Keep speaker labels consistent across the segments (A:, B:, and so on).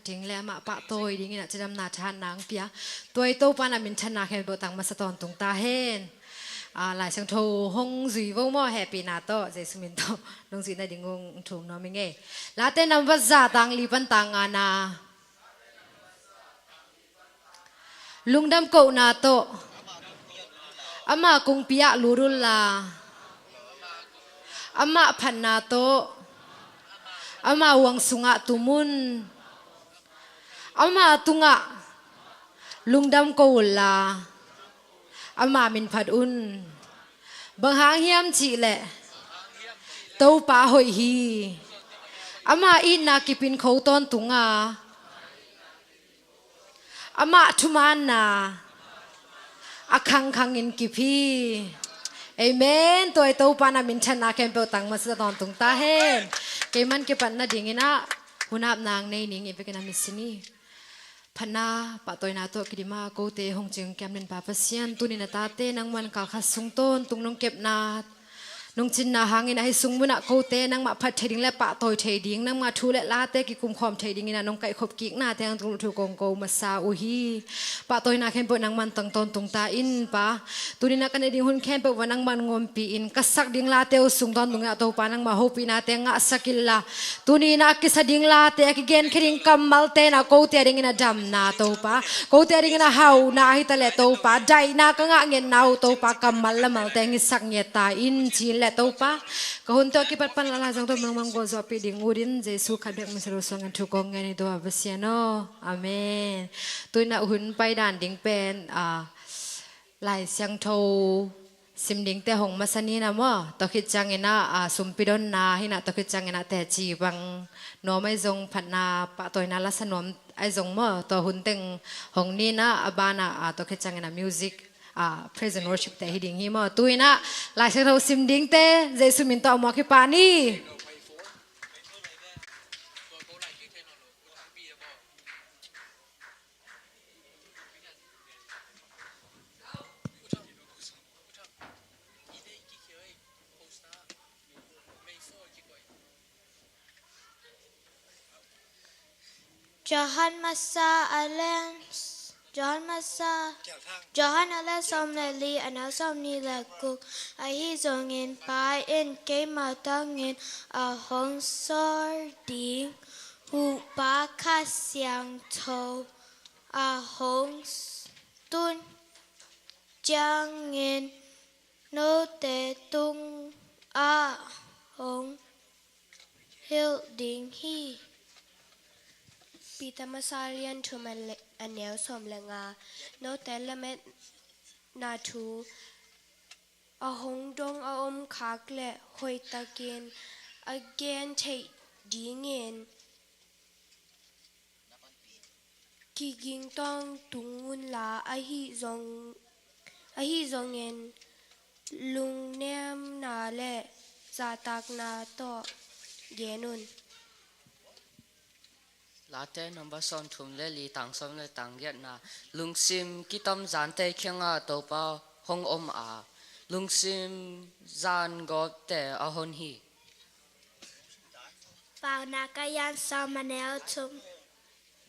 A: ทิ้งแล้วมาปะโตยดิ้งน่ะจะดำนาชานนางเปียตัวโตปานามินชนะแค่โบตังมาสะตอนตรงตาเฮนหลายช่างโทหงสีวงมอแฮปปี้นาโตเจสมินโตลงสีในดิ่งงถุงน้องมิงเอลาเตนัมวัซาตังลีปันตังอานาลุงดำโกนาโตอามากุงปิยะลูรุลลาอามาพันนาโตอามาวังสุงะตุมุนอามาตุงะลุงดำโกวลาอามามินพัดอุนบังหางเฮียมจีเละเต้าป่าหอยฮีอามาอินนากิปินเขาตอนตุงะอามาทุมานนาอาคังคังอินกิพีเอเมนตัวเต้าป่านามินชนะแคมเปลตังมาสตอนตุงตาเฮนเกมันเก็บปันนาดิ่งนะหุนับนางในนิ่งอีเปกันนามิสนีพนาปะตัวนาตัวกิดิมาโกเตหงจึงแกมเนินปาปเซียนตุนินาตาเตนังมันกาขัดสุงต้นตุงนงเก็บนาน้องจินนาหางินให้สุงมุนะโกเตนังมาพัดเทดิงและปะตอยเทดิงนังมาทูและลาเตกิกุมคอมเทดิงนะน้องไก่ขบกิกนาเตงตุงถูกงโกมาซาอุฮีปะตอยนาแคมเปนังมันตังตอนตุงตาอินปะตุนินากันดิงหุนแคมเปวันนังมันงอมปีอินกัสักดิงลาเตอสุงตอนตุงอะโตปานังมาโฮปีนาเตงะสักิลลาตุนินากิสดิงลาเตกิเกนคิริงกัมมัลเตนะโกเตดิงนะดัมนาโตปะโกเตดิงนะฮาวนาฮิตะเลโตปะใจนากังะเงินนาวโตปะกัมมัลละมัลเตงิสักเนตาอินจีนและโตปะkahunto kipat panlala jang to memang gozo api ding udin Jesu kadek mesero sangan tukong ngani doa besiano amen tu na hun pai dan ding pen lai siang tho sim ding te hong masani na mo to khit chang ina sumpidon na hina to khit chang ina te chi bang no mai jong phat na pa toy na la sanom ai jong mo to hun teng hong ni na abana to khit chang ina music praise and worship te hiding hi mo tuina lai se tho sim ding te jesu min to mo ki pa ni
B: Johan Massa Alens Johan Massa Johan Alens som le li ana som ni le kuk a hi zong in pai in ke ma tang in a hong sor ding hu pa kha siang tho a hong tun chang in no te tung a hong hil ding hi
C: Pita masalian to man anel som lenga no telemet na tu a hong dong a khak le hoi takin again take ding in ki ging tong tungun la a hi zong en lung nem na le za tak na to genun
D: ลาเต้นัมบะซอนทุมเลลีตังซอมเลตังเย็ดนาลุงซิมกิตอมจานเตเคียงอาโตปาฮงอมอาลุงซิมจานกอบเตอฮอนฮี
B: บางนักยันสามันแนวทุม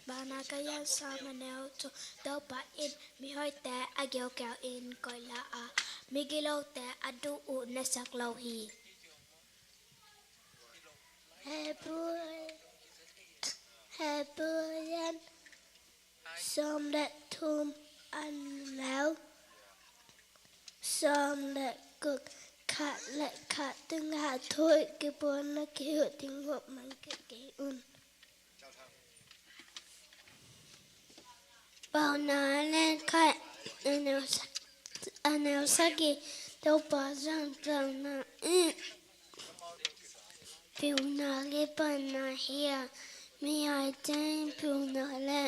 B: บางนักยันสามันแนวทุมเต้าปะอินมีห้อยแต่อาเกียวแก้วอินก่อยละมีกิโลแต่อดูอุนสักโลฮีเฮ้ปุยเฮปุยันสมเด็จทุมอันแล้วสมเด็จกุกขาดและขาดตึงหาถ้วยกบวนนักเกี่ยวทิ้งหัวมันเกี่ยวอุ่นเป่านาเล่นไข่อันเนวสักกี่เต้าปลาจังจังนะผิวนาเก็บปันนาเฮียมีหายใจผิวหนาและ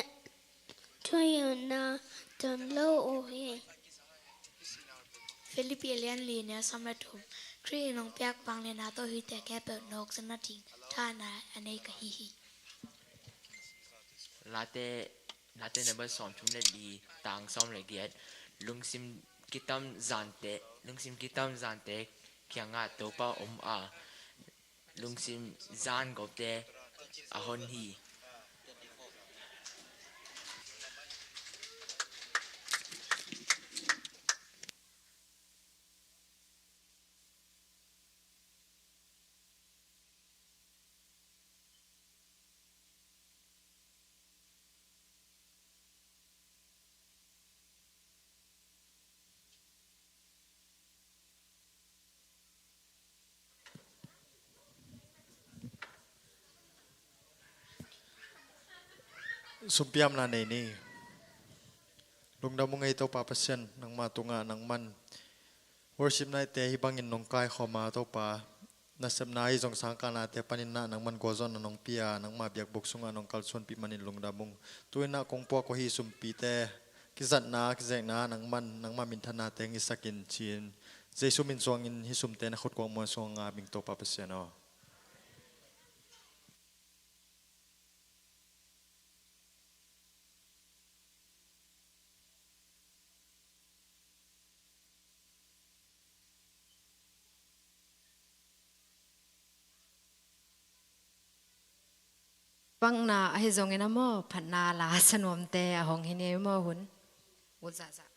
B: ช่วยนาจนโลโอเฮฟิลิปปินส์ลีเนี่ยสำหรับผมครีน้องเปียกปังเลยนะตัวฮิตแต่แค่เปิดนกสนัดทิ้งท่านาอันนี้ก็ฮิฮิ
E: ลาเต้นับสอนชุมเล็ดดีต่างซ้อมเลยเกียรลุงซิมกิตามจานเตเคียงอาโตปาอมอาลุงซิมจานกบเตอฮอนฮี
F: sumpiam na ni lung da mong ito papasyan ng matunga ng man worship na ite hibangin nung kay khoma to pa nasab na hi jong sangka na te panin na ng man gozon na nung pia ng mabiyak buksunga nung kalson pi manin lung da mong tuin na kung po ko hi sumpi te kizat na kizek na ng man ng mamintan na te isakin chin jesu min songin hi sumte na khut ko mo song abing to papasyan no
A: ปังนาให้จงเงินโมพันนาลาสนวมเตะหงหินเอโมหุนอุจจา
G: ก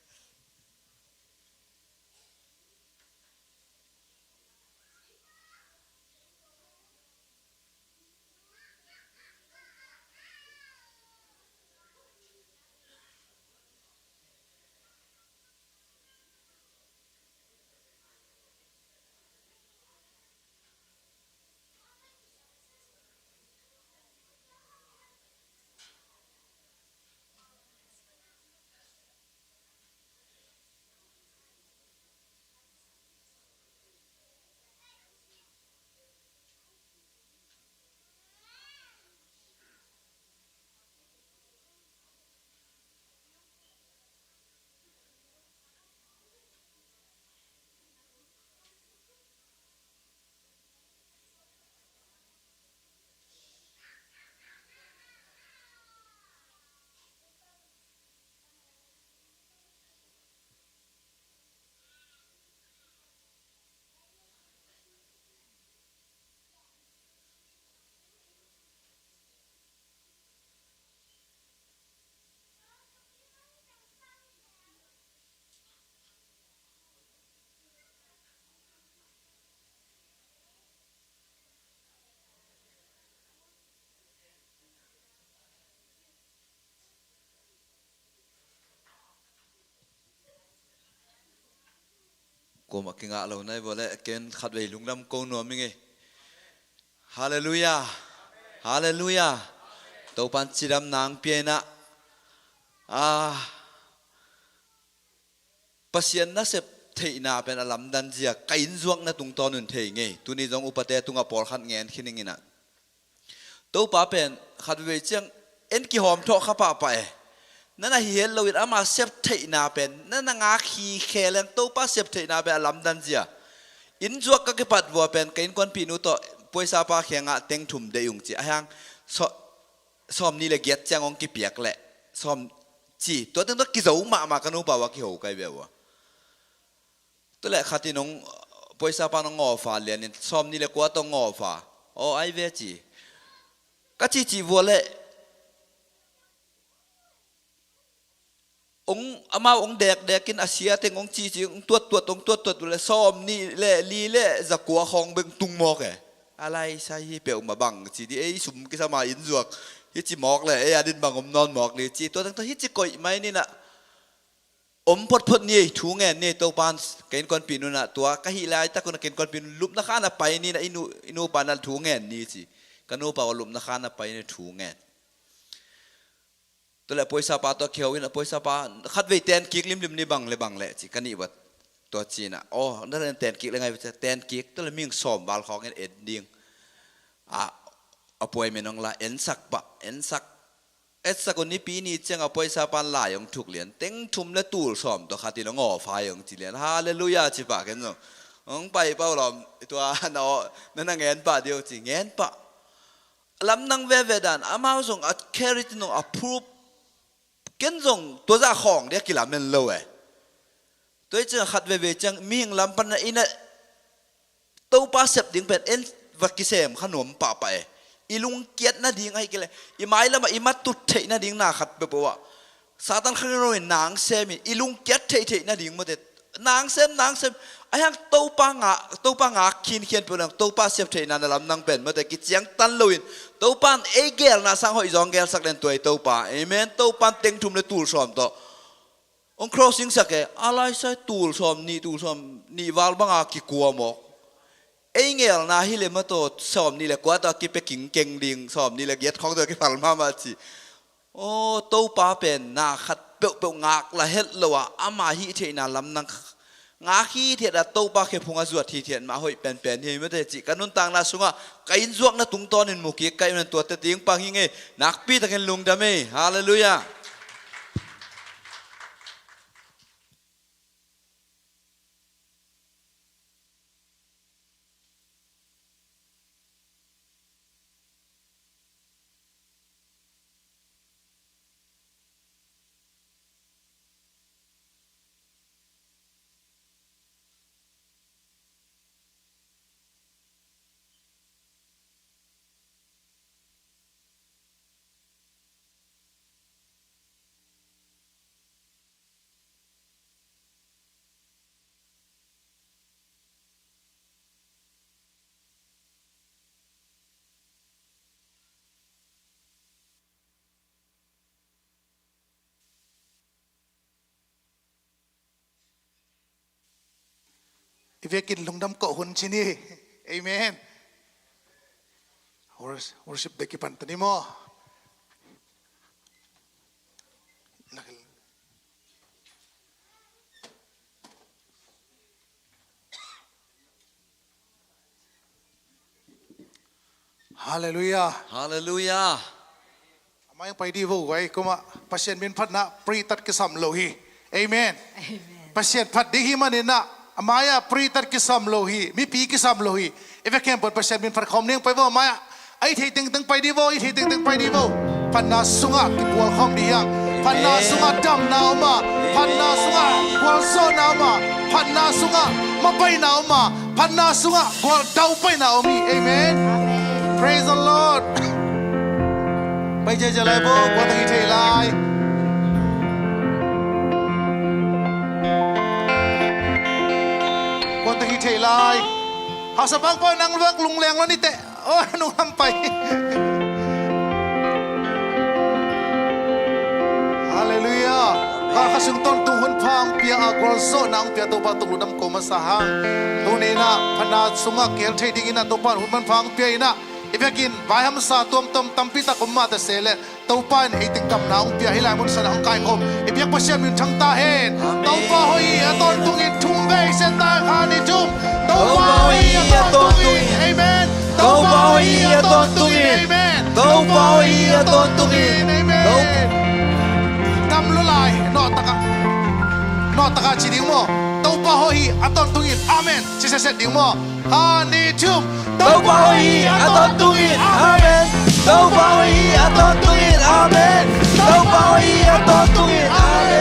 G: ูมากินอะไรในบ่เลยเกณฑ์ขัดเวลุงดำโกนัวมิงเอฮาเลลูยาฮาเลลูยาตัวปันจิดำนางเปียนะปัสยันน่ะเสพเทน่าเป็นอลัมดันเจียกินจวกนะตุงตอนนุนเทงไงตัวนี้จงอุปเตตุงอปอลขัดเงินขึ้นอย่างนี้นะตัวป้าเป็นขัดเวเจียงเอ็นกี่หอมทอข้าป้าไปนั่นน่ะเห็นเราอินอามาเสพเทน่าเป็นนั่นน่ะงาขี้เคลงตัวป้าเสพเทน่าเป็นอลัมดันเจียอินจวกก็เก็บปัดวัวเป็นกินควันปีนุโตป่วยซาป้าเขียงะเต็งถุ่มเดียงจีอ่างซ้อมนี่เลยเกียรติจังองกิเปียกแหละซ้อมจีตัวตั้งตัวกิจวัตรมากันนู้ป่าวว่ากิโหไกลเบียวตัวแหละขัดที่น้องป่วยซาป้าน้องงอฟ้าเรียนนี่ซ้อมนี่เลยกว่าต้องงอฟ้าโอ้ไอเวจีก็จีวัวเลยองอามาองเด็กกินอาเซียเต็งองจีองตัวองตัวเลยซ้อมนี่เละลีเละจะกัวของเบ่งตุงหมอกอะไรใช่เปียวมาบังจีที่ไอ้สุ่มกิสมาอินจวกฮิจิหมอกเลยไอ้อดินบังอมนอนหมอกเลยจีตัวตั้งแต่ฮิจิก่อยไม่นี่นะพดนี่ถูเงินนี่ตัวปานเกินก้อนปีนุนะตัวกะฮิไลตะคนเกินก้อนปีนลุบนักขานะไปนี่นะอินูปานันถูเงินนี่จีกันนูป่าวลุบนักขานะไปนี่ถูเงินตัวแหละป่วยซาปาตัวเขียวนะป่วยซาปาคัดไว้แตนกิกลิมนี่บังเลยบังแหละจีกันนี่วัดตัวจีน่ะอ๋อนั่นแตนกิกอะไรไงแตนกิกตัวละมิ่งซ้อมบาลของเอ็ดดิ้งป่วยเมนองละเอ็นสักปะเอ็นสักคนนี้ปีนี้เจ้าป่วยซาปันลายของถูกเลียนเต็งทุ่มและตูลซ้อมตัวขาตีน้องอฟ้าของจีเลียนฮาเลลูยาจีปะกันเนาะองไปเป้าหลอมตัวน้อนั่นเงินปะเดียวจีเงินปะลำนังเวดันอามาส่งแคริตน้องพูดกันส่งตัวจ่าของเดียกิลาเมนโลตัวเจ้าขัดเวจังมีหิงลำปันอินะตัวป้าเสพดิ้งเป็นเอ็นวักิเซมขนมป่าไปอีลุงเกียรติน่าดิ้งให้กิเลยอีไม้แล้วมาอีมัดตุดเทน่าดิ้งน่าขัดไปบอกว่าซาตันข้างนอกนางเซมอีลุงเกียรติเทน่าดิ้งมาเด็ดนางเซมไอ้ยังตัวป้างาขีนเขียนเป็นตัวป้าเสพเทน่าลำนางเป็นมาเด็ดกิจยังตันลุยตัวป้านเอเกลน่าสังหอยจองเกลสักเล่นตัวป้าเอเมนตัวป้านเต็งทุ่มเลยตูลซ้อมตัวองครอสิงสักอะไรใช่ตูลซ้อมนี่วาลบังอากิกัวหมอกไอ้เงี้ยนะฮิเลมาโตซ้อมนี่แหละกว่าตัวกิไปกิ่งเก่งดิ่งซ้อมนี่แหละเกียรติของตัวกิพัลมาจีโ โอ้โตป้าเป็นนาขัดเปียวงากละเฮ็ดละวะอามาฮิเทนาลำนังงาขี้เทียดโตป้าเขพงอาจวดทีเทียนมาหอยเป็นเฮียไม่ได้จิกันนุนต่างนาสุงะไก่จวกนะตุงตอนินมุกี้ไก่มันตัวเตียงปังยิงเงนักปีตะเกันลุงดำเมฮาเลลูยา
H: อีเวกินลงดำเกาะหุ่นชินีเอเมนworship เบกิปันตนิโมฮาเลลูยา
G: ฮาเลลูยา
H: ไม่ไปดีวูไว้ก็มาพัศยันบินพัดนะปรีตัดกิสัมโลหีเอเมนพัศยันพัดดีหิมันนะมายาปรีตัดกิสัมโลหีมีปีกิสัมโลหีเอฟเอ็มเปิดพัศยันบินพัดคอมเนียงไปว่ามายาไอ้ที่ตึงไปดีวูไอ้ที่ตึงไปดีวูพันนาสุงะกิบัวคอมดียังพันนาสุงะดำนาวมาพันนาสุงะบัวโซนาวมาพันนาสุงะมาไปนาวมาพันนาสุงะบัวดาวไปนาวมีเอเมน praise the Lord ไปเจอจะเลยโบกว่าตั้งอีเทลายกว่าตั้งอีเทลายหาสบังป้อยนั่งเลือกลุงแรงแล้วนี่เตะโอ้ยนุ่งทำไปฮาเลลูยาข้าข้าซึ่งต้นตุงหุ่นพังเปียอากรโซนางเปียตัวปาตุลุดำโกมาสหางตัวนี้นะพนาสุงะเกียรติดิ่งนะตัวปานหุ่นมันพังเปียนะอีเวกินบายฮัมซาตัวมตัมพิตาคมมาแต่เสเลตัวปานให้ติงกำนางเปียให้ลายมุนสนางกายคมอีเปียกพัชมินทั้งตาเห็นตัวปาหอยต้นตุงอินทุ่มเบยเซตาคานิจุมตัวปาหอยต้นตุงอินเอเมนตัวปาหอยต้นตุงอินเอเมนตัวปาหอยต้นตุงอินเอเมนกำลุลายนอตะกาจีดิงโมตัวปาหอยต้นตุงอินอาเมนเจสดิงโมคานิจุมตัวปาหอยต้นตุงอินอาเมนตัวปาหอยต้นตุงอินอาเมนตัวปาหอยต้นตุงอินอาเม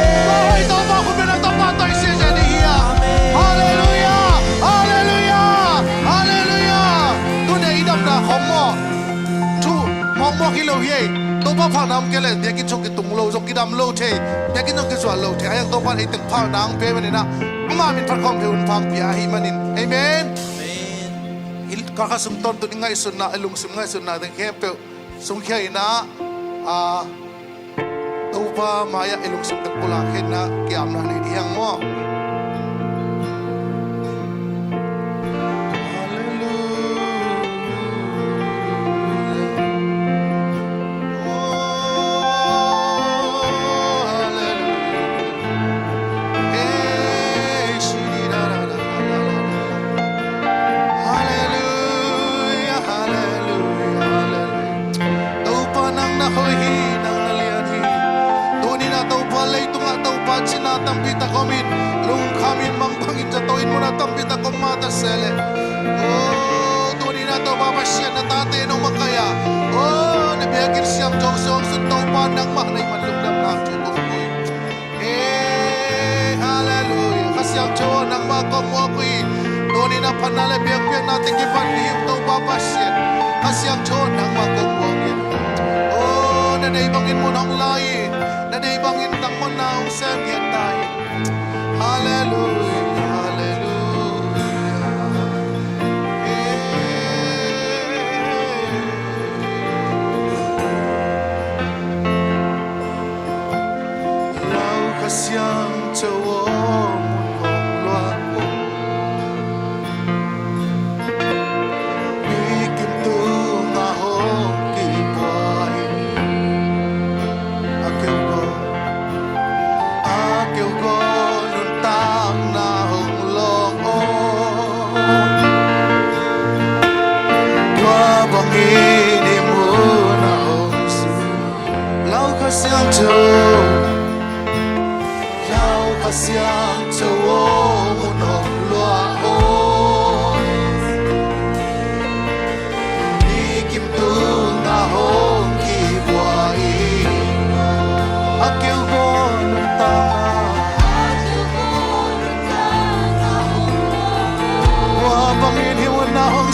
H: นตัวปาคุณเป็นตัวปาตัวเสียใจดีอ่ะฮาเลลูยาฮาเลลูยาฮาเลลูยาตัวเนี่ยอีดับนะขอมอทูมองกิโลเย่ตัวปาพังน้ำเกล็ดเดี๋ยวกินชงกินตุงโลชงกินดำโลเทเดี๋ยวกินชงกินส่วนโลเทไอ้ยังตัวปาไอ้ตึงพังน้ำเปย์มันนี่นะมาเป็นพันคอมเพลนพังเปียหิมันินเอเมนก็ข้าสมต้นตัวนี้ง่ายสุดนะลุงสมง่ายสุดนะแต่แค่เปลสมแค่นะตัวป้ามายาลุงสมตะกุลาเห็นนะเกี่ยมนะนี่ยังมั่วtampita komin lung kamin mangpangin jatuhin mo na tampita komata sele oh tunin na to babasyan na tate nung makaya oh nabiyagin siyang jongsong suntaw pa ng mahnay manlugdam na chutong ko'y hallelujah kasyang chawon ng makamwa ko'y tunin na panala biyag-biyag natin kipanlihim to babasyan kasyang chawon ng makamwa ko'y oh nanaibangin mo ng layin nanaibangin ng mo na ang semyan tayo hallelujah hallelujah lau kasyang cawong mong luako bikin tu ngahong kibuhay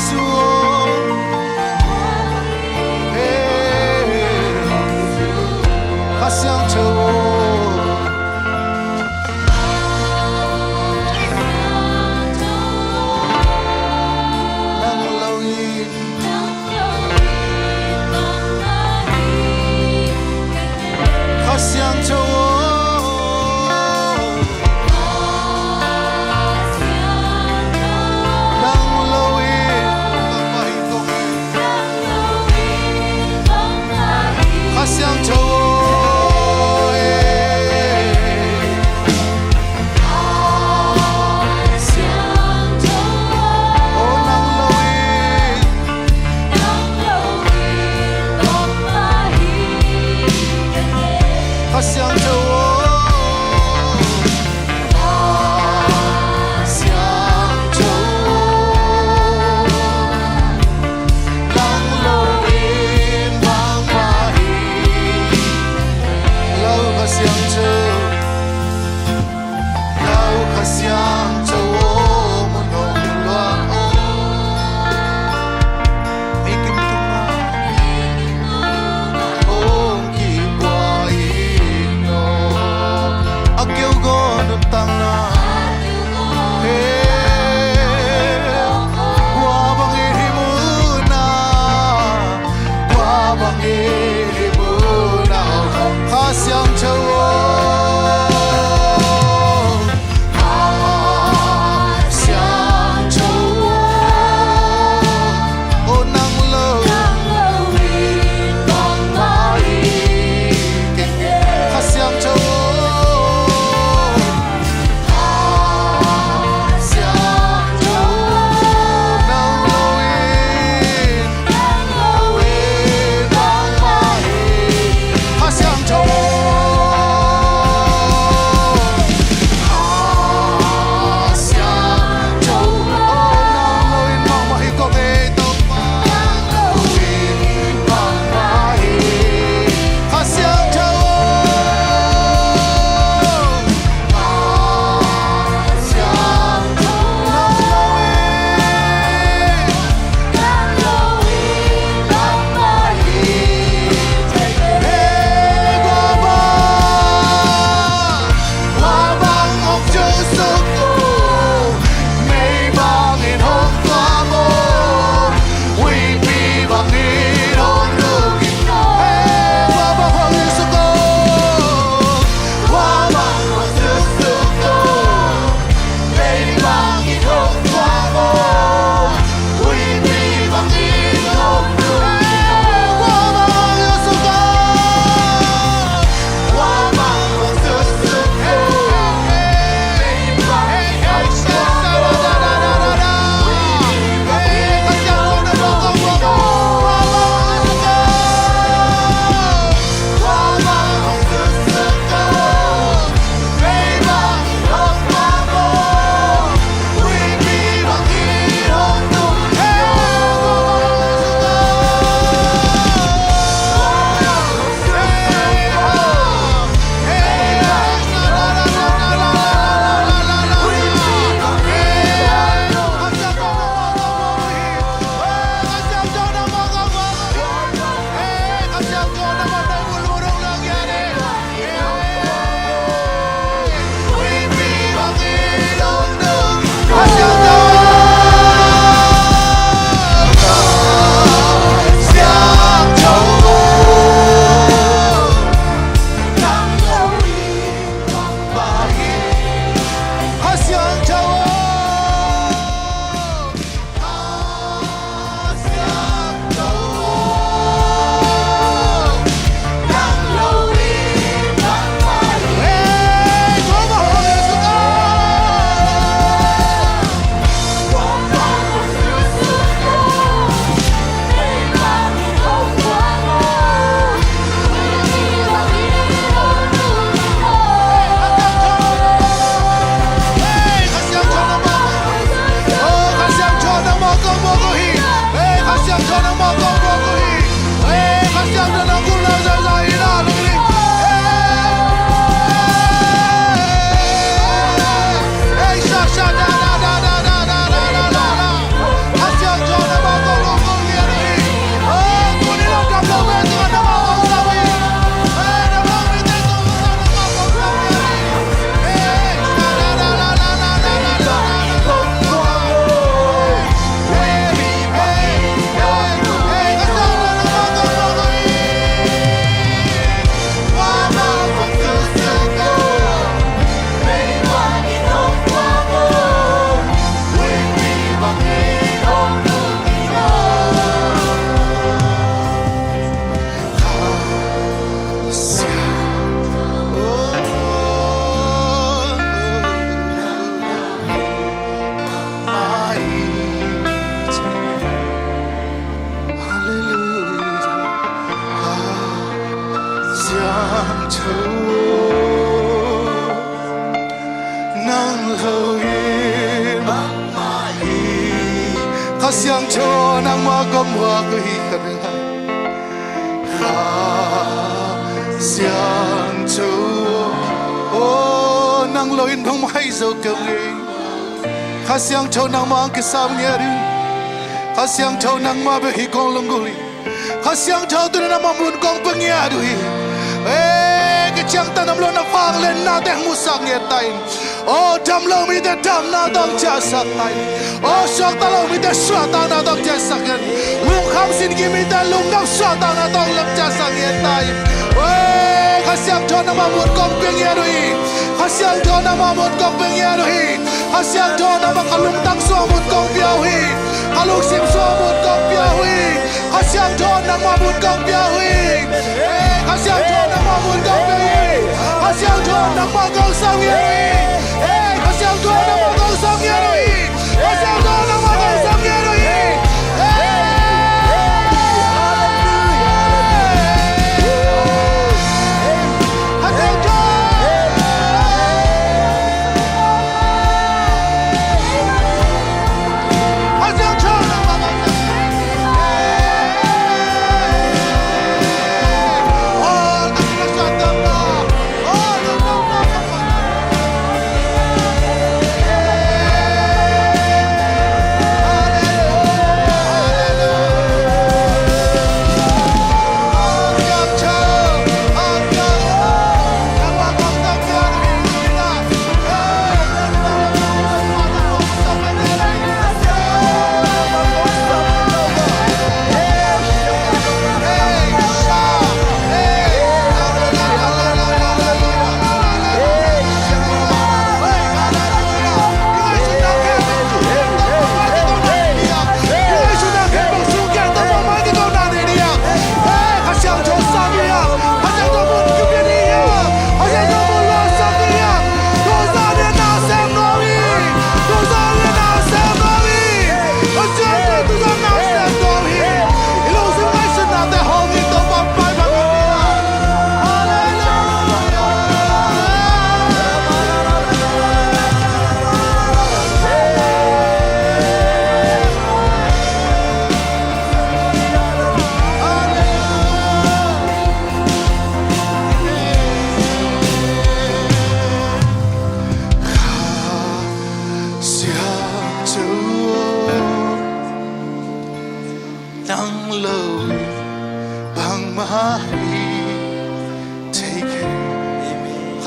H: su Hasiang châu Hasiang châu nang lâu in siang cho nang ma gom wa ko hi ka nang siang cho o nang loin thong mai zo ka ngi siang cho nang ma ke sam nge ri siang cho nang ma be hi kong long guli siang cho tu na ma mun kong pe nge du hi cái chàng ta nằm luôn nó phang lên na teng mu sak nge tai ô đam lâu mi te đam na dong cha sak tai ô sok ta lâu mi te swa ta na dong cha sak nge lung kham sin gi mi te lung ngam swa ta na dong lam cha sak nge tai ôi khá xiang cho nó mà một con quên nghe rồi khá xiang cho nó mà một con quên nghe rồi khá xiang cho nó mà cả lung tăng xua một con biểu hi khá lung sim xua một con biểu hi khá xiang cho nó mà một con biểu hi khá xiang cho nó mà một con biểu hi khá xiang cho nó mà con sao nghe rồi khá xiang cho nó mà con sao nghe rồi khá xiang cho nó mà con sao nghe rồi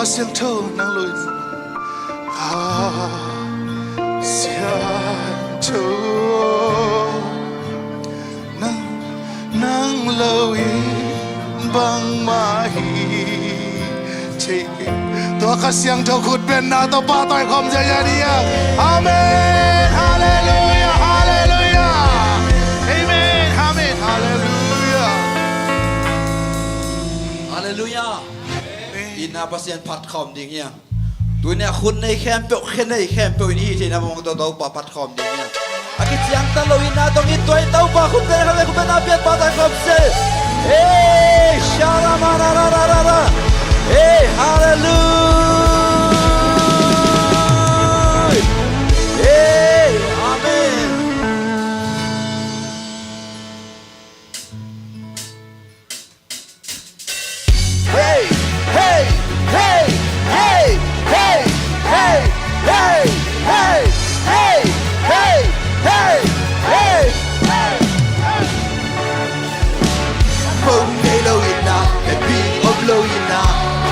H: siang thâu nang lôi siang thâu nang lôi bang mahi chê tua khá siang thâu khut bên na tua ba toi khom ja ja dia amen hallelujah hallelujah amen amen hallelujah
G: hallelujah na pasien pat khom ding ya tu ne khun nei khem pe khen nei khem pe ni che na mong to to pa pat khom ding ya aki chiang ta lo ina dong i toi tau pa khun be ha khun be na piat pa ta khom se shala ma ra ra ra ra hallelujah amen hey hey hey hey hey hey hey hey hey hey hey hey bông ngày lâu ina happy of lâu ina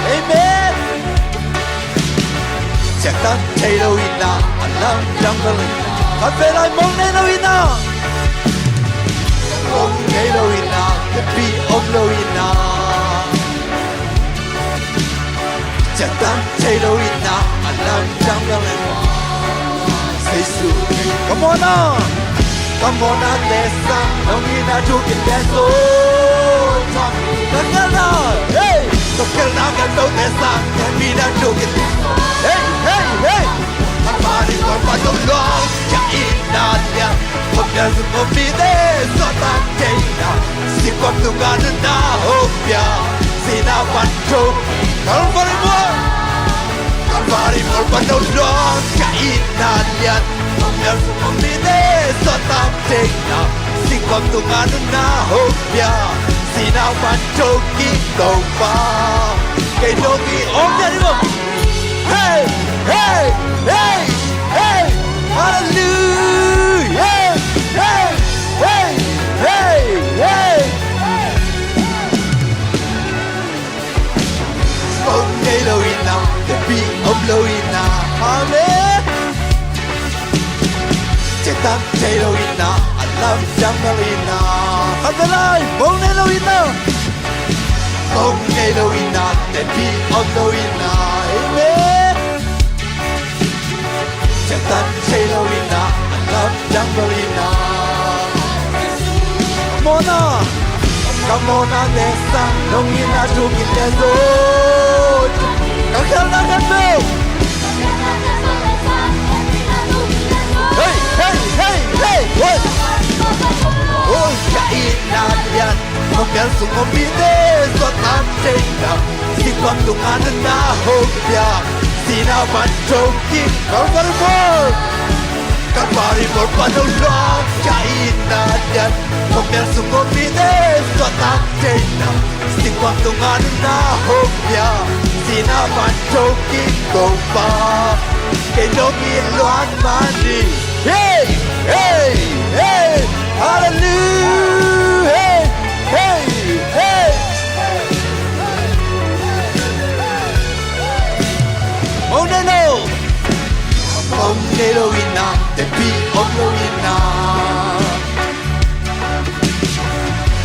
G: amen chẳng tan thấy lâu ina alam trong lòng thật về lại mong ngày lâu ina bông ngày lâu ina happy of lâu ina chẳng tan thấy đâu ina alam trong lòng say su come on tesa don't ina to get that so takana hey takana kan to tesa can be that to get hey hey hey apari con pa to long cha ina ya không nhớ sự không đi thế so tan thấy na si con tu ga na hopia si na pan to Calvary more pa no long kainan yan không nhớ sự mong đi để so tam trên nào xin con tung ăn na hôm ya xin nào bạn trâu kí cầu ba cái đôi khi ôm ra đi không hey hey hey hey hallelujah hey hey hey hey hey ông đây lâu ina the beat of lâu ina amen chết tắt chạy lâu ina alam jam lâu ina hãy lại ông đây lâu ina ông đây lâu ina the beat of lâu ina amen chết tắt chạy lâu ina alam jam lâu ina mona Kamona desa nongina tukite zo kakala kato hey hey hey hey what oh kaina yan mamel sumobide so tantena si kwando na hopya sina bantoki kalvarmo Kalvari por padulong kaina yan mamel sumobide so tantena si kwando na hopya sina bantoki kompa Kelogi luan mandi hey hey hey hallelujah hey hey hey Ông Elohina the beat of Elohina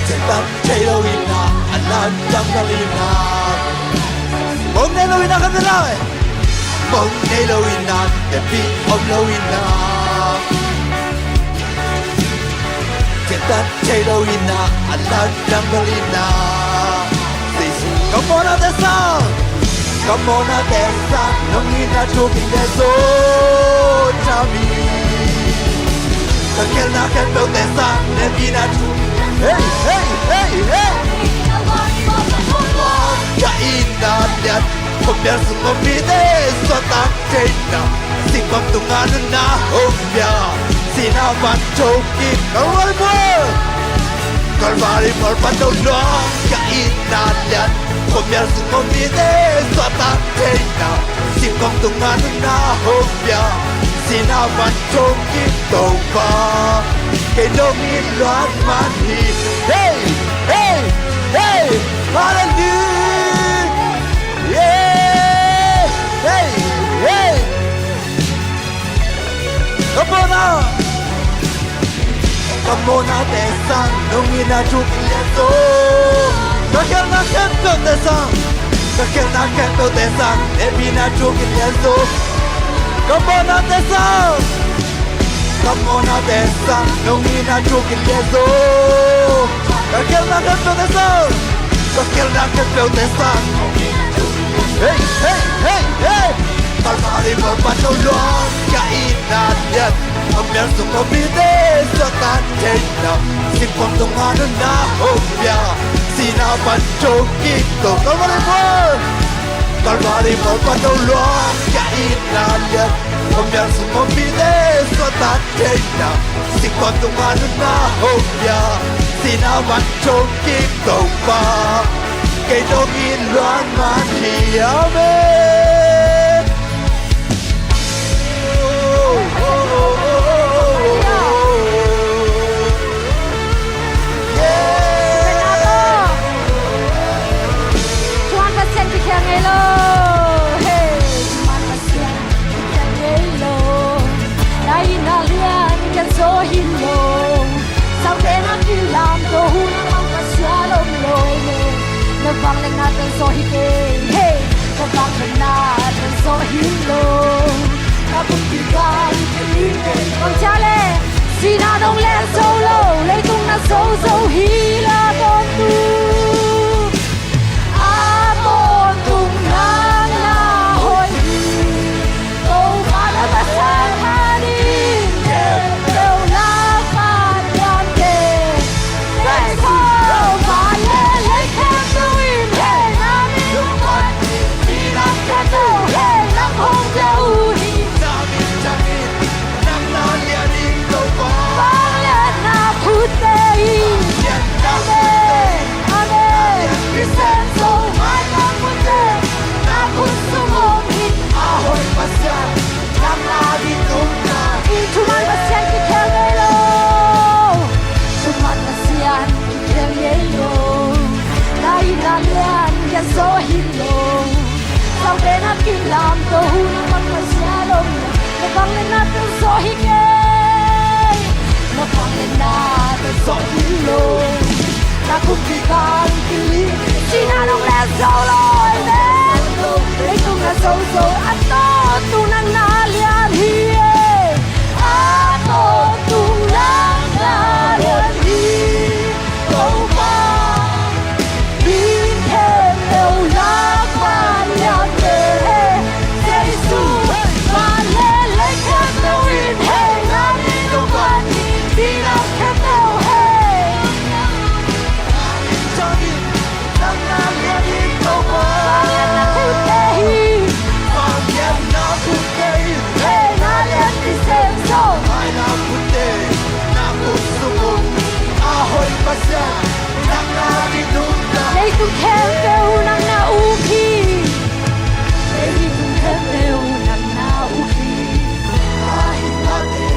G: Setan Elohina Allah Elohina Ông Elohina kan lại Ông Elohina the beat of Elohina Setan Elohina Allah Elohina Come on out the sound Come on out the sound Nongina choking the soul Chami Kakela can build the sound Nebina Hey hey hey hey Kaina Nyat Pembiar semua bide Sotak Cina Singkong tungan na Hopya Sinaman choki Kalvari Kalvari por patulong Kaina Nyat Pembiar semua bide Sotak Cina Singkong tungan na Hopya Sinaman choki Toba Kelongin luan mani Hey hey hey Hallelujah Yeah Hey hey Come on now Come on now desang Nungina chukileso Kakel na kento desang Kakel na kento desang Nebina chukileso Come on now desang Come on now desang Nungina chukileso Kakel na kento desang Kakel na kento desang Hey, hey, hey, hey Kalvari por patulong Kainan yan Pembiar semua bide Sotan cina Singkong tungan na hopya Sinaban choki Kalvari por patulong Kainan yan Pembiar semua bide Sotan cina Singkong tungan na hopya Sinaban choki Toba Cây đô nghiên loan man thì amen
A: Tuhan pasien pikir ngelo hey Tuhan pasien pikir ngelo Dai nalian kan so hilo Sau đến anh đi làm đồ hôn mong cả xóa lông lôi Nó vang lên natin so hike hey Nó vang lên natin so hilo Kapag Con chale Sinadong lên solo Lấy tung na so hila con tu Amon tung nang na hoi Câu phá đã bắt sang hà đi Đều là phá đoàn kề Để sao phá lên lấy khem tu im Hề nam yêu quan Vì làm khem tu Hề nam hông dâu hi vang lên na tự do hi kê nó vang lên na tự do hi lô na cũng kỳ vang kỳ chỉ na nông lẽ sâu lối đến lấy tung na sâu sâu ăn to tu na na liền hi ăn to tu na na liền hi câu ba bin thêm yêu lá qua liền Giêsu và lên lấy khát yêu in hey na đi đâu quan đi đâu khát yêu hey cho đi đang na liền đi câu ba liền na khu tê và liền na khu tê hey na liền đi xem sâu ai na khu tê na khu sung a hoi pasya đang na đi đúng lấy tung khem kêu nang na u khi lấy tung khem kêu nang na u khi ai na te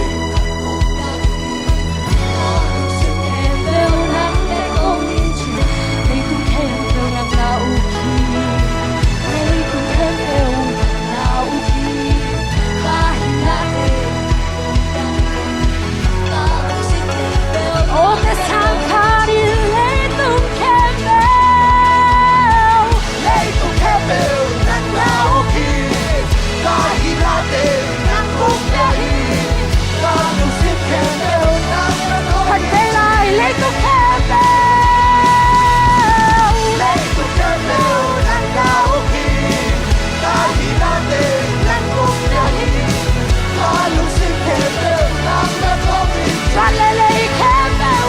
A: khem kêu nang te công in chi lấy tung khem kêu nang na u khi lấy tung khem kêu na u khi ai na te ô te sang kha đi lấy tung khem lấy tung khem kêu nang na u khi kahilate nang kumyahi kanu sim khem kêu nang na phần thế lại lấy tung khem kêu lấy tung khem kêu nang na u khi kahilate nang kumyahi kanu sim khem kêu nang na komi San lê lê khem kêu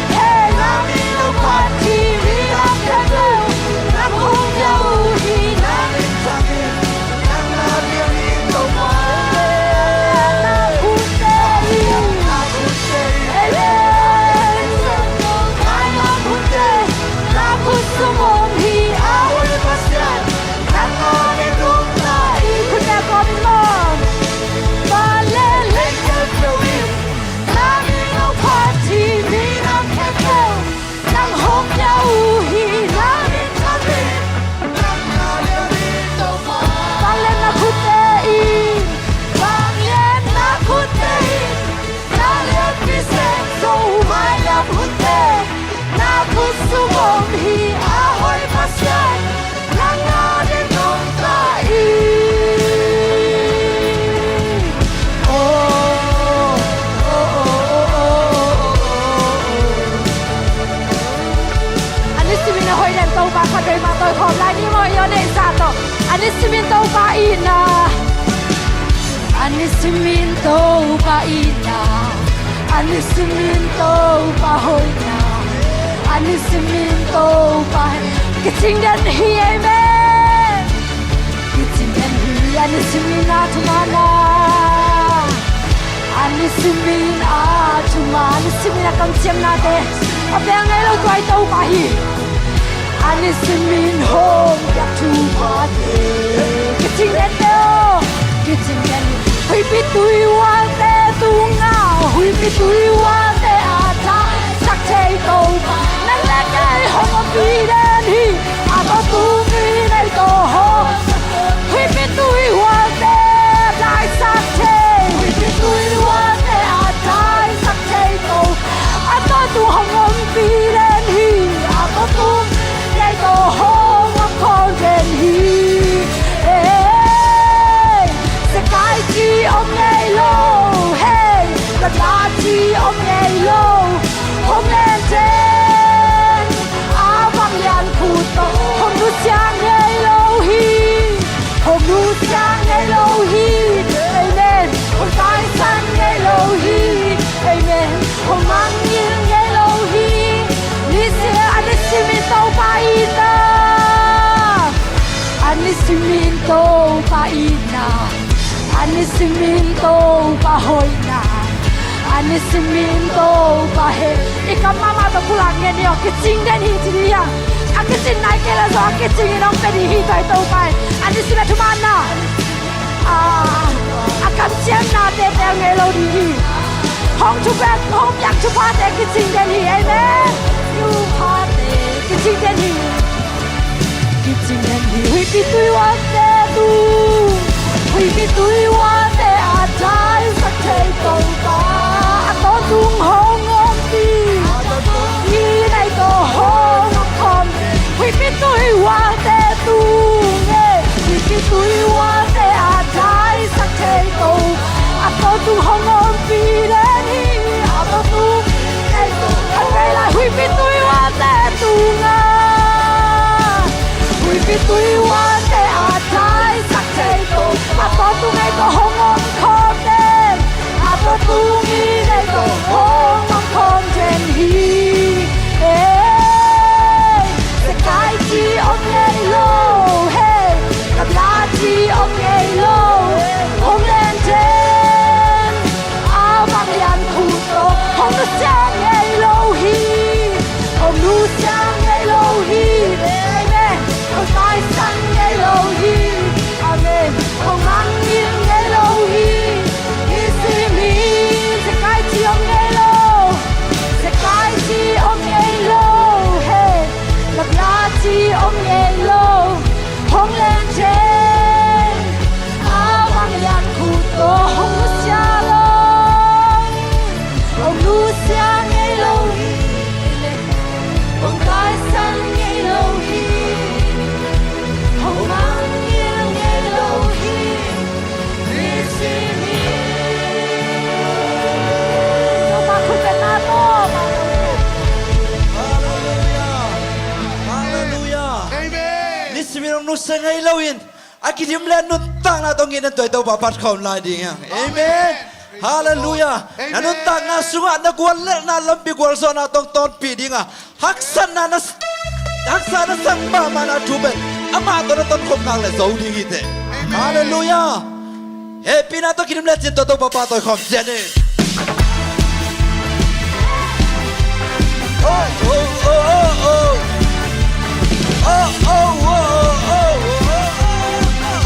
A: hey nang đi đâu quan chi vì nang khem kêu nang không nhau thì nang đi sang đi nang na liêng đi đâu quan nang khu tê nang khu tê hey lên nang khu tê nang khu sung ôm hi áo đi bắt sen nang na đi đúng lại khu tê con mong và lên lên khem kêu nang đi đâu quan chi vì nang khem kêu nang không nhau hi nang đi sang đi nang na liêng đi đâu quan vang lên na khu tê vang lên na khu tê na liêng đi xem dấu mai là khu tê na khu sung ôm hi áo hoi phát sen nang na đi đúng lại anh ấy xin mình hồi đêm tàu ba phát đời mà tôi khom lại như mọi yêu này giả tổ anh ấy xin mình tàu ba ina anh ấy xin mình tàu ba ina anh ấy xin mình tàu ba hồi na anh ấy xin mình tàu ba cái tình đến hi em cái tình đến hi anh ấy xin mình na tu mana anh ấy xin mình tu mana anh ấy xin mình cầm chiêm na te ở bên ngay lâu quay tàu ba hi anh ấy xin mình home gặp tu ba te cái tình đến đâu cái tình đến hui bị tui hoa te tu ngao hui bị tui hoa te ata sắc chơi tàu nang la cái hông có bị đến hi có tu vi này tổ ho hui bị tui hoa te lại sắc chơi hui bị tui hoa te ata sắc chơi tàu có tu hông có bị đến hi có tu này tổ ho ngọc con đến hi cái chi ông ngày lâu hey là ta chi ông ngày lâu hôm lên trên vang liền khu tổ hôm nu sang ngày lâu hi hôm nu sang ngày lâu hi amen hôm tai sang ngày lâu hi amen hôm mang nghiêng ngày lâu hi ni se anh xin mình tàu ba ina anh xin mình tàu ba ina anh xin mình tàu ba hồi na anh xin mình tàu ba he ikam mama to pulang nghe nhiều cái chính đến hi thì à cái chính này cái là do cái chính nó phải đi hi tới tàu ba anh xin mình thu mana cầm chiếm na để theo nghe lâu đi hi không chụp em không nhắc chụp hoa để cái chính đến hi amen yêu hoa để cái chính đến hi huy bị tui hoa để tu huy cái túi hoa để à trái sắc thế cầu ta có tung hông ôm đi như này có hông không huy cái túi hoa để tu nghe huy cái túi hoa để à trái sắc thế cầu có tung hông ôm đi đến hi có tung này anh đây là huy cái túi hoa để tu nghe huy cái túi hoa để à trái sắc thế cầu có tung này có hông ôm không đêm có tung đi đây có hông ôm không trên hi sẽ cái chi ông ngày lâu làm lá chi ông ngày lâu ông lên trên bằng đàn thủ tổ ông nó sang ngày lâu hi ông nu sang ngày lâu hi amen ông nói sang ngày lâu hi amen ông mang nghiêng ngày lâu hi sẽ cái chi ông ngày lâu sẽ cái chi ông ngày lâu làm lá chi ông ngày lâu ông lên trên bằng đàn thủ tổ ông nó xa lòng ông nu sang ngày lâu hi ông nói sang ngày lâu hi ông mang nghiêng ngày lâu hi
G: Nisimirom nu sengai lawin akidim len nun tang na tongin na toy to papat khom lai ding amen hallelujah na nun tang na sunga na gwal le na lambi gwal so na tong ton pi ding haksan na sang ba ma na tu ben ama to na ton khom nang le zo ding ite hallelujah happy na to kidim le chin to papa to khom jene oh oh oh oh oh oh oh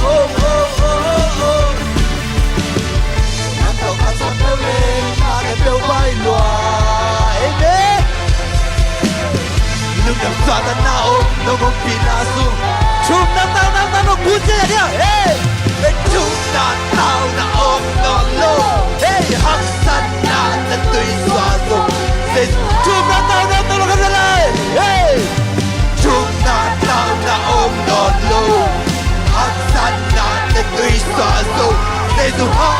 G: oh oh oh oh nang tao ka sa pele na ke pel bai lua amen nung nam sa ta na o no go pi na su chum na no bu je dia hey ben chum na o no lo hey hak san na ta tui swa so say chum na lo ka la hey chum na ôm đòn lô hắc san na te tui sa so te du ha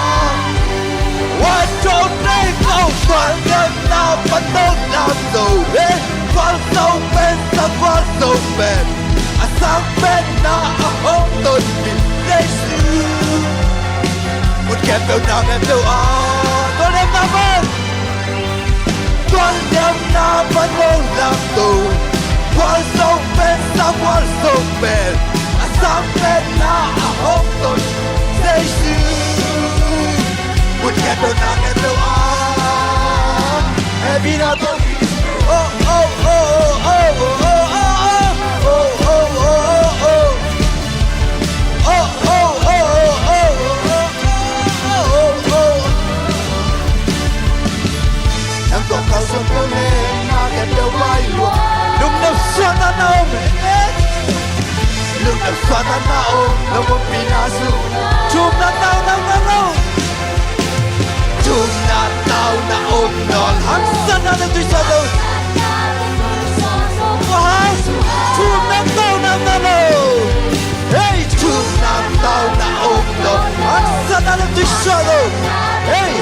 G: wa chon nei câu toàn đêm na bắt đầu làm dầu ê quan sâu bên sa quan sâu bên à sang bên na à hông tôi bị đây sư một kẹp béo nam em béo à tôi em nam ơn toàn đêm na bắt đầu làm dầu quan sâu bên sa quan sâu bên à sang bên na à hông tôi đây sư một kẹp béo nam em béo à em bị na tôi oh oh oh oh oh Suata na o no mo pinasu chum na tao chum na tao na om non hak san na tu sa do wah chum na tao na hey chum na tao na om non hak san na tu sa do hey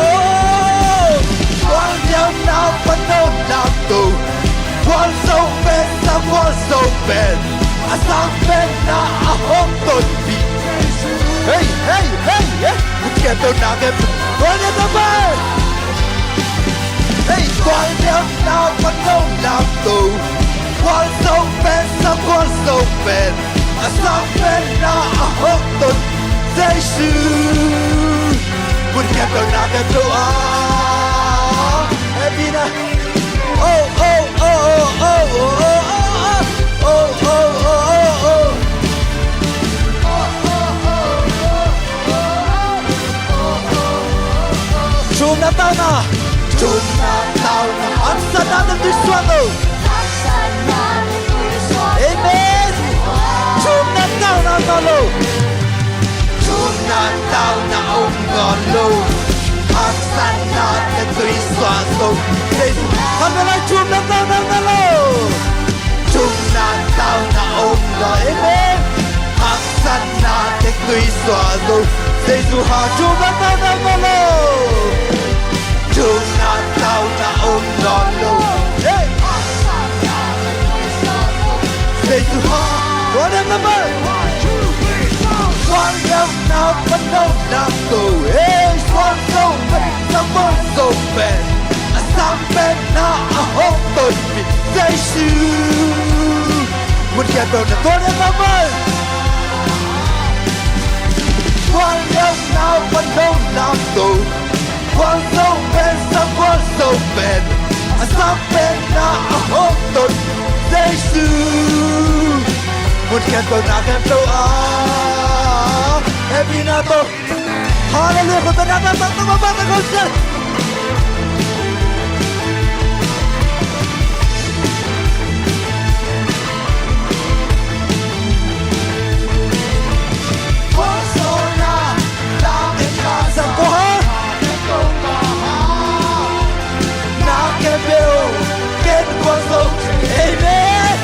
G: oh quang nhâm na bắt đầu làm tù quan sâu bên sa quan sâu bên à sang bên na à hông tôi bị hey một kẹp tôi nào kẹp quan nhâm na bên hey quan nhâm na bắt đầu làm tù quan sâu bên sa quan sâu bên à sang bên na à hông tôi dây sư một kẹp tôi nào kẹp tôi à happy na oh oh oh oh oh oh oh oh oh chum na tao na ăn sa na được xoa đâu amen chum na tao na na lo chum na tao na om ngon lo hak san na te tui swa so Jesus hak na chum na tao na lo chum na tao na om ngon amen hak san na te tui swa so Jesus ha chum na tao na lo chum na tao na om ngon lo hey Jesus ha what am I one love now but no love go hey one so bad someone so bad a some bad now I hope don't be Jesus một kẻ tàu là tốt em am I one love now but no love go one so bad someone so bad a some bad now I hope don't Jesus một kẻ tàu nào em tàu Evinato Hallelujah con ta đang tăng tăng tăng con chân Persona la en casa coja na que veo que cuando amen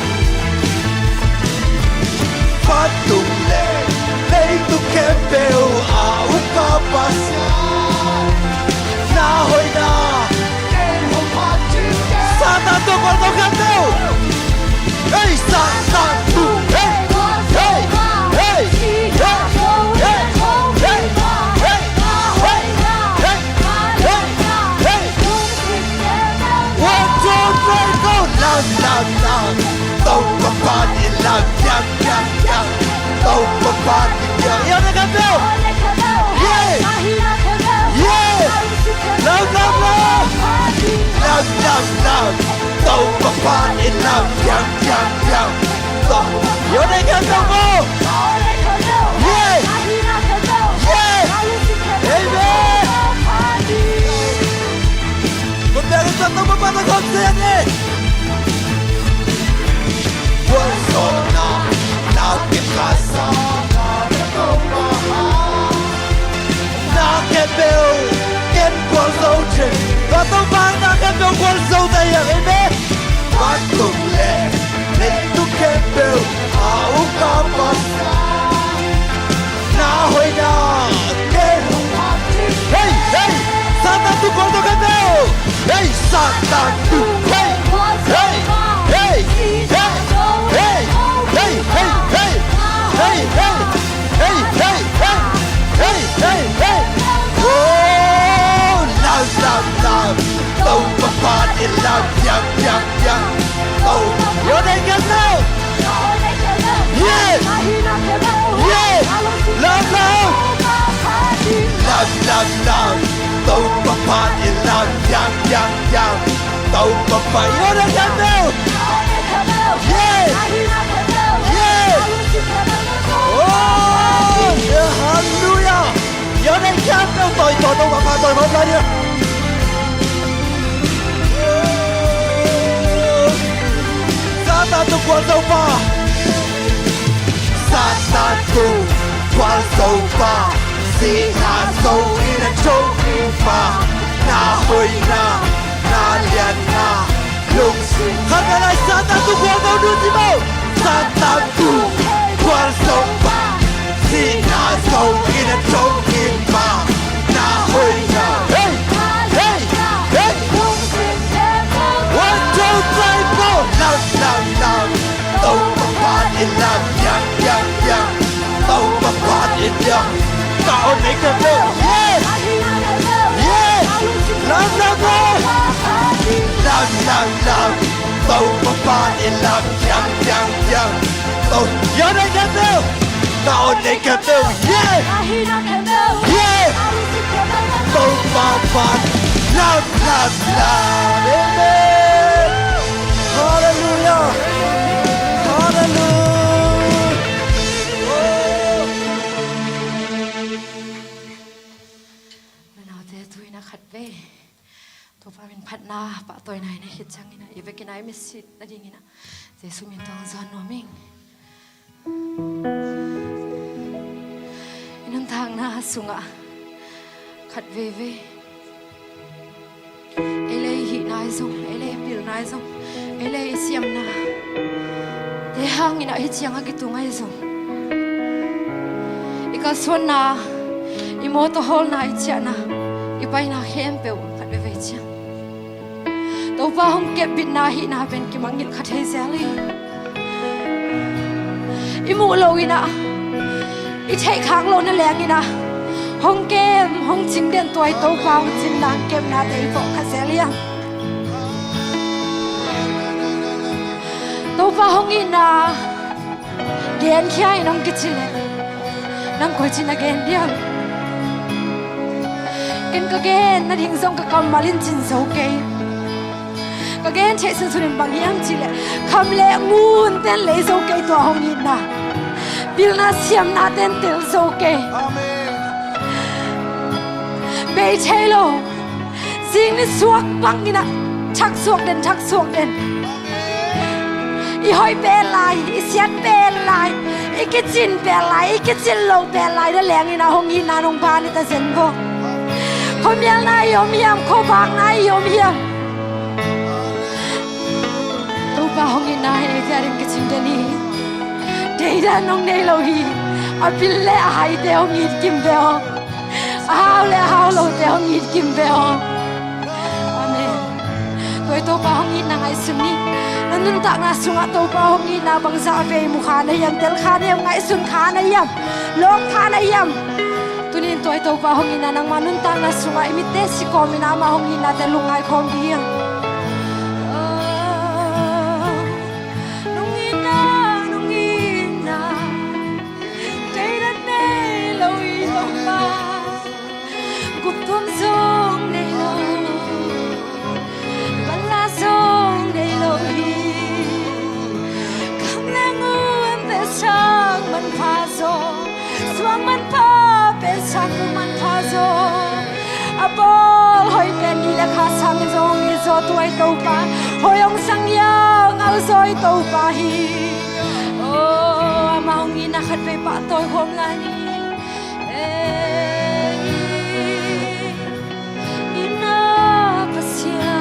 G: Fatumle tu kembeu a ucapacidade na roina Satan tu quando canteu ei Satan tu ei ei ei ei Tàu có bạn đi làm nhang nhang nhang Tàu có bạn đi nhang Yêu này canteu Yeah Yeah Love love love Love love love Tàu có bạn đi làm nhang nhang nhang Tàu Yêu này canteu vô Yeah Yeah Amen Con bé cái tàu có bạn là con tiền đi Persona na que casa na que veo quem quando te va tomar na que veo quando te amen quando le tu que veo a o capaz na hoina que hey hey Satan tu quando que veo hey Satan tu hey hey hey hey Hey, hey, hey, hey, hey, hey, hey, hey, hey, hey, hey, oh, love, love, love, oh, papa, in love, young, young, young, oh, you're the good now, yes, yes, love, love, love, love, love, oh, papa, in love, young, young, young, oh, papa, you're the good now. Yeah! Yeah! Oh! Yeah, hallelujah! Giờ này chắc đâu tội tội đâu mà tội một lần nữa. Satan tu quan sâu pa. Satan tu quan sâu pa. Si na sâu in a châu pa. Na hoi na lian na. Lung Hãy Satan tu quan vào đuôi gì bao Satan tu quan sâu ba Si na sâu in a châu in ba Na hoi na Hey Hey Hey One two three four Love love love Tàu bà bạn in love Yang yang yang Tàu bà bạn in yang Cậu này cầm đâu Yeah Yeah Love love love Love, love, love Tàu có bạn in love Yang, yang, yang Tàu Giờ này kèm theo Cậu này kèm theo Yeah Yeah Tàu có bạn Love, love, love Amen Hallelujah Hallelujah
A: Mình nào thế tôi nó khát về tôi phải mình phát na bà tôi này này hết chăng này ý về cái này mình xịt là gì nhỉ Giêsu mình toàn giòn nó mình na sunga khat ve ve ele hi nai zong ele pil nai zong ele siam na te hang ina hi chiang a ki tu ngai zong ika son na imo to hol na i chia na i pai na hem pe khat ve ve chiang to pa hong ke bit na hi na ben ki mangil khat he zali imu lo ina i thei khang lo na leng ina hong kem hong ching den toy to pa hong chin lang kem na dei fo kha zelia to pa hong ina gen khia inong ki chile nang ko chin again dia ken ka gen na ding song ka kam malin chin so ke ka gen che sun sun bang yang chile kham le ngun ten le so ke to hong ina bil na siam na ten tel so ke be chelo sing ni suak bang ina chak suak den i hoi be lai i siat be lai i ke chin be lai i ke chin lo be lai da leng ina hong ina nong ba ni ta zen bo khom yang na yom yam kho bang na yom yam tu ba hong ina ni ta ring ke chin de ni de da nong nei lo hi a pil le a hai de hong i kim be ho hao le hao lo te hong i kim be ho amen toi to pa hong i na ngai sun ni nanun ta nga sunga to pa hong i na bang za ve mu kha na yam tel kha ne ngai sun kha na yam lok kha na yam tunin toi to pa hong i na nang manun ta nga sunga imi te si ko mi na ma hong i na te lungai khom bi yang Swang man pa pe sang man pa zo abol hoi pen ni la kha sang zong i zo tuai to pa hoyong sang yang au zoi to pa hi oh amang ni na khat pe pa toy hom la ni ina pasia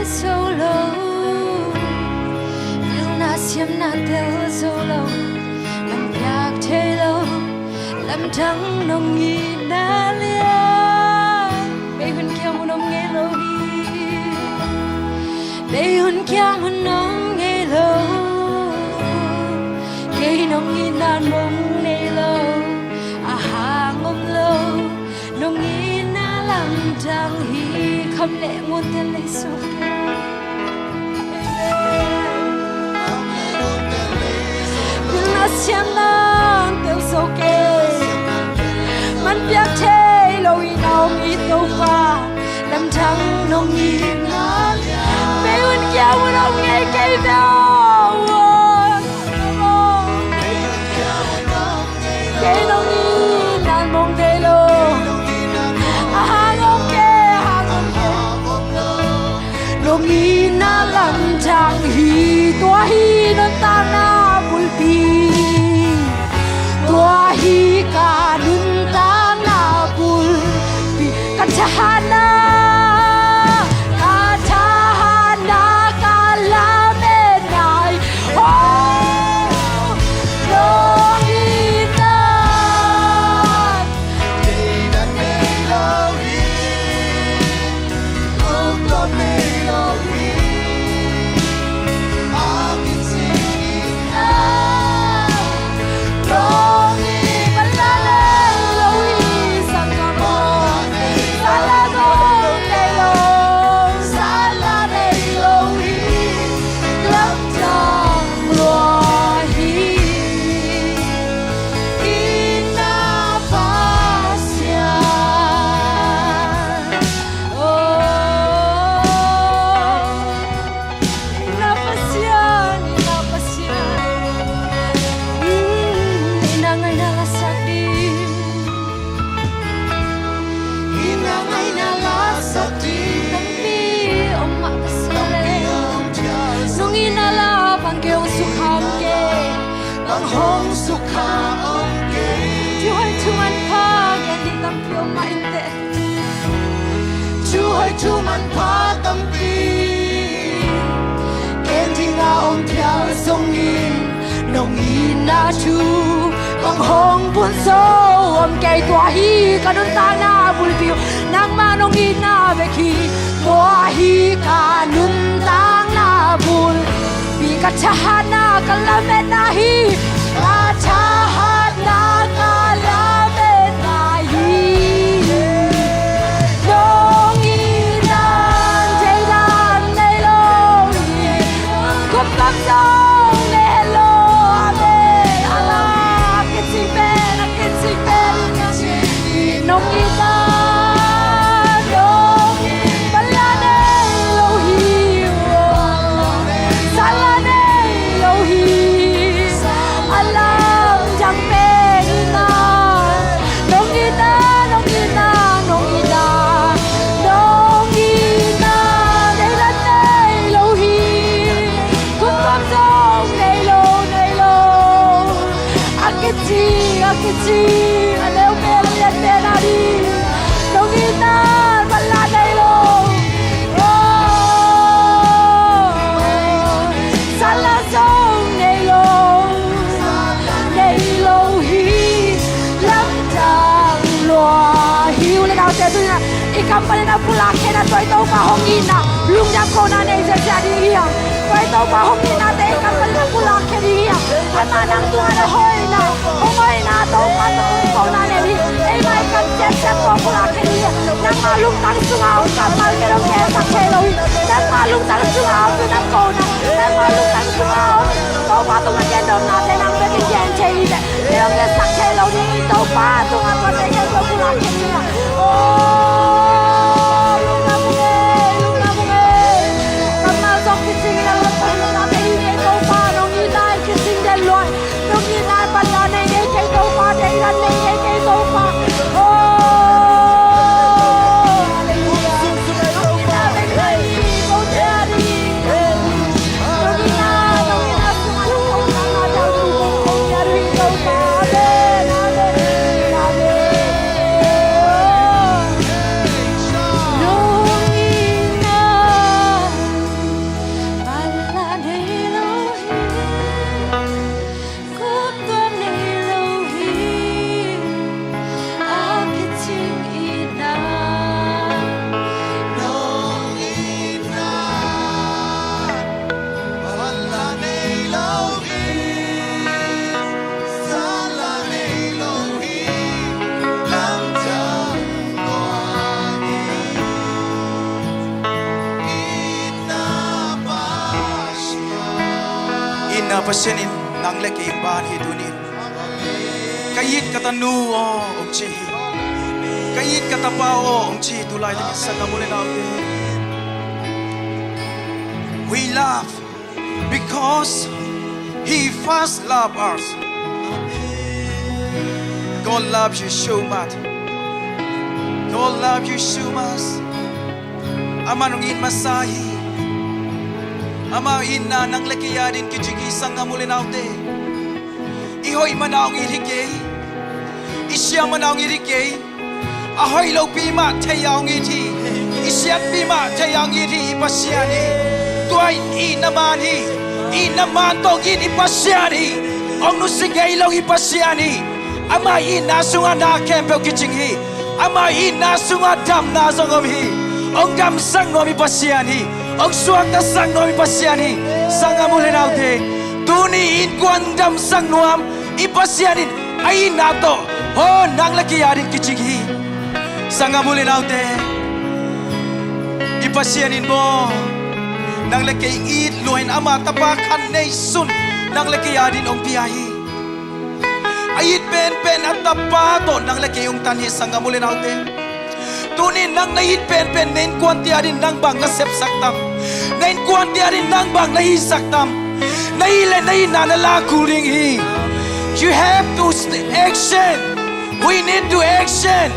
A: so low will not seem not there so low lam yak the lo lam thang nong ni na lia be hun kyang nong nge lo hi be hun kyang nong nge lo ke nong ni na mong ne lo a ha ngom lo nong ni na lam thang hi kham le ngon te le so siam nang tiêu so ke man piak the lo i nau mi to pa lam thang nong ni na pe un kya un ong ngai kai do ke nong ni nan mong de lo ha ngom ke nong ni na lam thang hi to hi non ta na bul pi hi ka dun ta na bul pi ka chahana ka la me na bằng hong sukha ông kê Chúa ơi Chúa man pha nghe đi tâm phiêu mạnh tệ Chúa ơi Chúa man pha tâm pi Ken thì ngã ông theo sông in nông in na chu bằng hong buồn sâu ông cây tua hi cả đôi ta na bul piu nang ma nông in na về khi tua hi cả nun tang na bul bi cả cha na cả la me na hi cả cha na cả la me na hi nông in na dây lan nay lâu cúp cắm sông nay lâu nông y ta nông balane lâu hi salane lâu hi alam chẳng bên ta nông y ta nông y ta nông y ta nông y ta đây là đây lâu hi cũng không giống đây lâu akiji aleu mele tenari nongita balade lo sala song nei lo hi lam tang lo hiu le nào te tu na ikam pa na pula ke na toi to pa hong ina lung jam ko na nei se ja di hi toi to pa hong ina te ikam pa na pula ke di hi ama nang tu na hoi na hoi na to pa to ko na nei hi ei mai kan che se ko pula ke di nang ma lung tang su ngao kam mal ke ro ke sa ke lo hi nang ma lung tang su ngao tu nang ko na nang ma lung tang su ngao to pa to na ke dom na te nang be ke jen che hi de le ke sa ke lo ni to pa to na ko te ke ko pula ke di
I: pasyanin nang leke imban hidunin kayit katanu o ông chi kayit katapa o ông chi tulay din sa kamulin natin we love because he first loved us. God loves you so much. God loves you so much. Amanungin masahi ama ina nang lekiya din kijigi sanga mulinaute ihoy manaong irike isya manaong irike ahoy lo pima thayang iti isyat pima thayang iti ipasyani tuay inaman tong ipasyani ong nusigay lo ipasyani ama ina sunga na kempe kijigi ama ina sunga dam na zongomhi ong dam sang no ipasyani ông suak ta sang noi pasiani sang amule naute tuni in kuandam sang nuam ipasianin ai nato ho nang laki yarin kichigi sang amule naute ipasianin mo nang laki it loin ama tapakan nei sun nang laki yarin ong piahi ait pen at tapato nang laki yung tanhi sang amule naute tuni nang nait pen nen kuantiarin nang bang na sep saktam nen kuantiarin nang bang na hisaktam naile nala kuling hi you have to action we need to action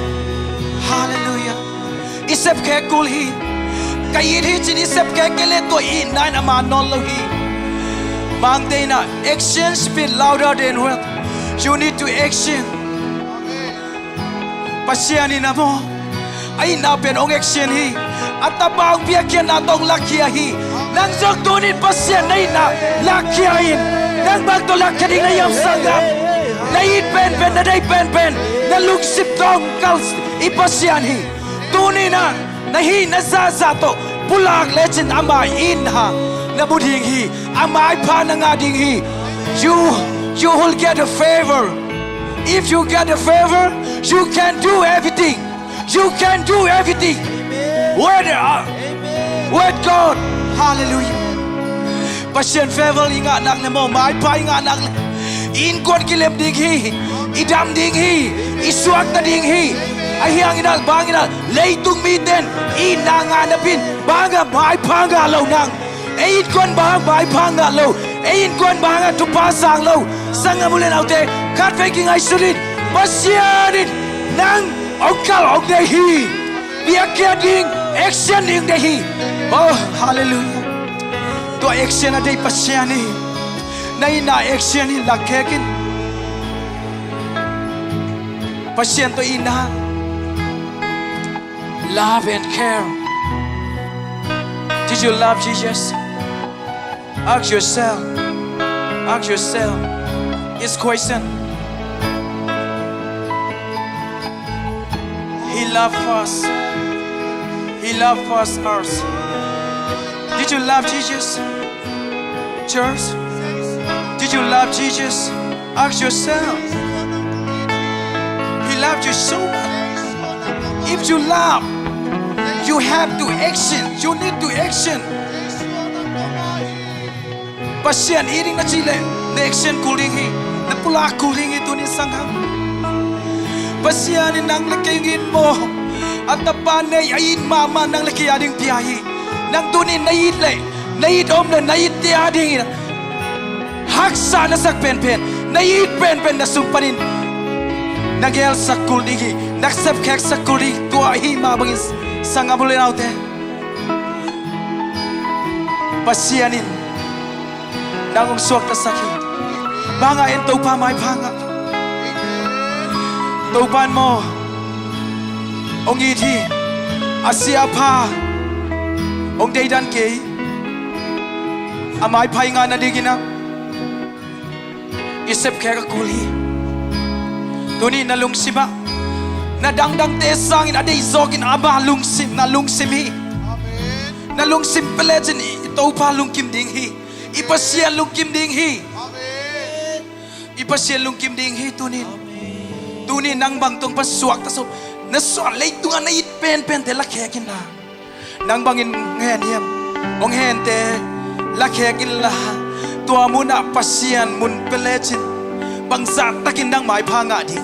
I: hallelujah isep ke kul hi kayit hi chin isep ke kele to i nan ama non lo hi Bang day na action speak louder than word. You need to action. Pasyan na mo. Ay na pen ong action hi. At tabang biyakin na tong lakiyahi. Nang zogtunin pasyan na lakiyahin. Nang bagtulak kaning ayam sanggap. Nait pen na day pen. Na luksip tong kals ipasyan hi. Tunin na nahi nazazato. Pulang legend amay inha. Nabuding hi. Amay pa na nga ding hi. You will get a favor. If you get a favor, you can do everything. You can do everything. With God. Hallelujah. Passion favor inga anak na mo. May pa inga anak. Inkon kilem ding hi. Idam ding hi. Isuak na ding hi. Ahiyang inal, bangin leitung miten. Inanganapin. Banga may pangalaw nang. Inkon bang may pangalaw. Inkon bang tupasang law. Sanga muli na ute. Kat faking ay sulit. Pasyanin nang ongkal ong dehi. Biakya ding action ding dehi. Oh, hallelujah. To action na day pasyani. Na ina action ni lakekin. Pasyan to ina. Love and care. Did you love Jesus? Ask yourself. Ask yourself. This question. He loved us. He loved us. Did you love Jesus? Church? Did you love Jesus? Ask yourself. He loved you so much. If you love, you have to action. You need to action. Pasyan iring na chile. Na action kuling hi. Na pula kuling ito ni sangham. Pasyanin nang lakingin mo. At tapanay ayin mama nang lakiyading piyahi. Nang tunin nait le. Nait om na nait tiyading. Haksa na sak pen. Nait pen na sumpanin. Nagel sak kuling hi. Naksap kek sak kuling. Tua hi mabangis. Sangabulin out eh. Pasyanin. Nang umsuak na sakit. Banga ento pa may panga. Tupan mo. Ong iti. Asya pa. Ong daydan kay. Amay pa nga na digin na. Isip kaya kakuli. Tuni na lungsiba. Nadangdang tesangin aday zogin aba lungsim na lungsimi. Na lungsim peletin ito pa lungkim ding hi. Ipasya lungkim ding hi. Ipasya lungkim ding hi tunin. Tunin nang bangtong pasuak taso. Nasuak lay tunga na pen te lakekin na. Nang bangin ngayon yam. Ong hente lakekin la. Tua muna pasyan mun peletin. Bangsa takin nang may panga di.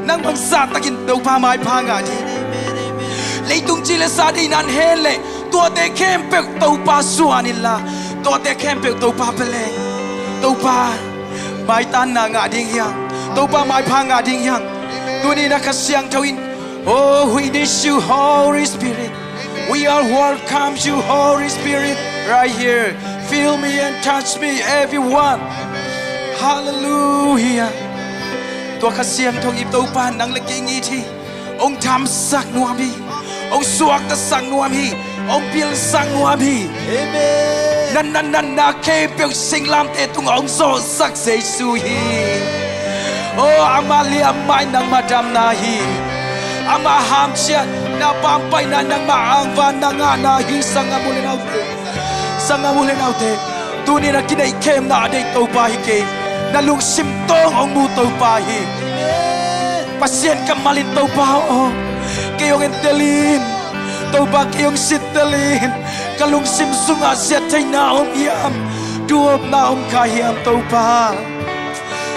I: Nang bangsa takin daw pa may panga di. Lay tung chile sa di nan hele. Tua te kempek tau pa suanila. Tua te kempek tau pa peleng. Tau pa may tanang ading yang. Tau pa may panga ding yang. Tuni na kasyang tawin. Oh, we need you, Holy Spirit. We all welcome you, Holy Spirit, right here. Feel me and touch me, everyone. Hallelujah. Tua kasyang tong iptaupan ng laging iti. Ong tamsak nuami. Ong suak tasak nuami. Ong pilsang nuami. Amen. Nan na kepeng singlam te tung ong so sak se suhi. Oh, amali amay ng madam nahi. Amaham siya na pampay na ng maangvan na nga nahi sa ngamulin aute. Sa ngamulin aute. Tuni na kinaikem na aday taupahi ke. Nalungsim tong ang mutaw pahi. Pasyen ka malin taupaho. Kayong entelin. Taupa kayong sitalin. Kalungsim sunga siya tay na yam. Duob na kahiyam taupa.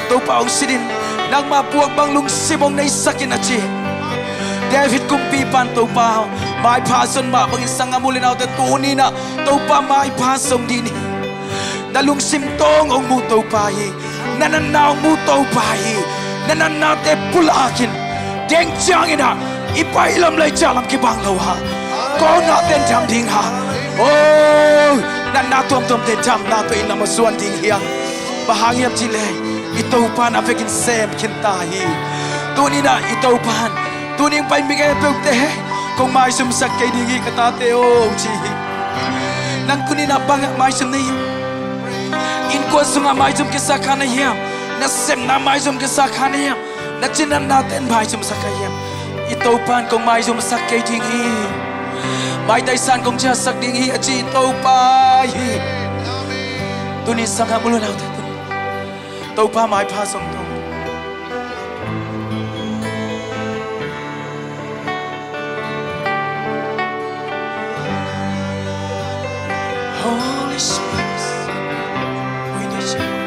I: Taupa ang sidin. Nang mapuwag bang lungsimong na isakin na chi. David kumpipan taupa. May pason ma bang isang amulin out at tuni na. Taupa may pasong dini. Nalungsim tong ang mutaw pahi. Nananaw mutaw pahi. Nananaw te pulakin. Deng changin ha. Ipailam lay jalam kibang law ha. Kung natin damding ha. Oh, nan na tuam tuam te jam na to in lama suan ding hiang bahangiam chile ito pan avekin sem kinta hi tuni na ito pan tuning pai mi ge pe te kong mai sum sak ke dingi kata te o chi nang kuni na bang mai sum ni in ko sunga mai sum ke sakana hiam na sem na mai sum ke sakana hiam na chinan na ten mai sum sakayam ito pan kong mai sum sak ke dingi mai dai san kong cha sak dingi achi ito pa hi tuni sang ha mulun out ito pa mai pa som to Holy Spirit, we need you.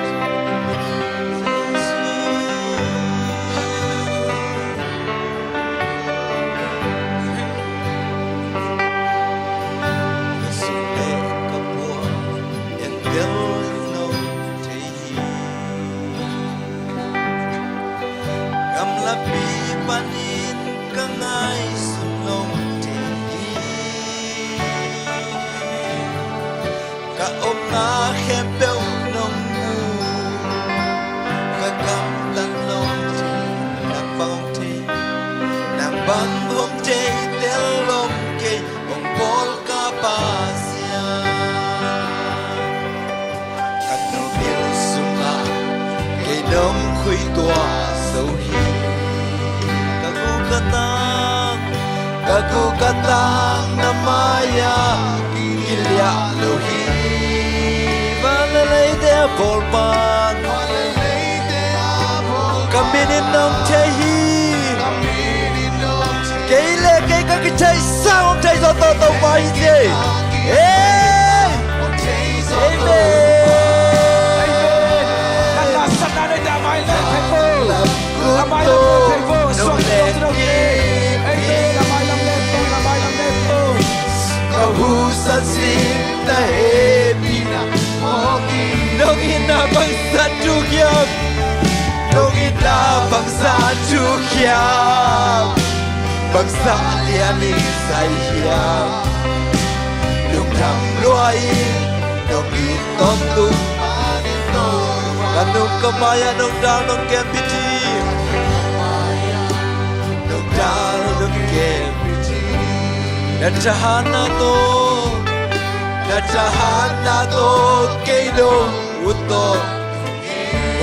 G: Aku katang namaya kilya lohi Valalay de polpan Kami ninong chahi Kaile kay kakichay sao chay so to to mai je Hey Amen Kahusan sinta hebina Nongina bangsa tukyam Nongina bangsa tukyam Bangsa liani sayam Lungdam luai Nongin tontung Kanung kamaya nongdang nong kempiti Nongdang nong kempiti Najahana to keido uto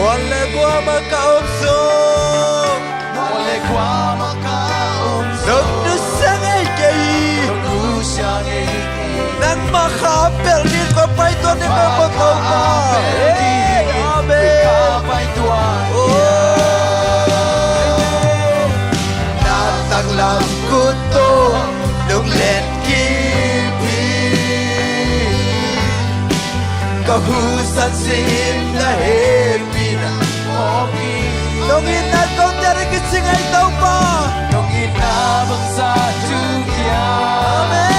G: Wale kwa makaumso Wale kwa makaumso Nogdu sangay kei Nang makapel ni ko pa'y to ni mapakaw ka Amen Nataglang kuto Nung let kipi Kahusan sim na happy na Nung inatong dari kisingay daw pa Nung inabang sa tukya Amen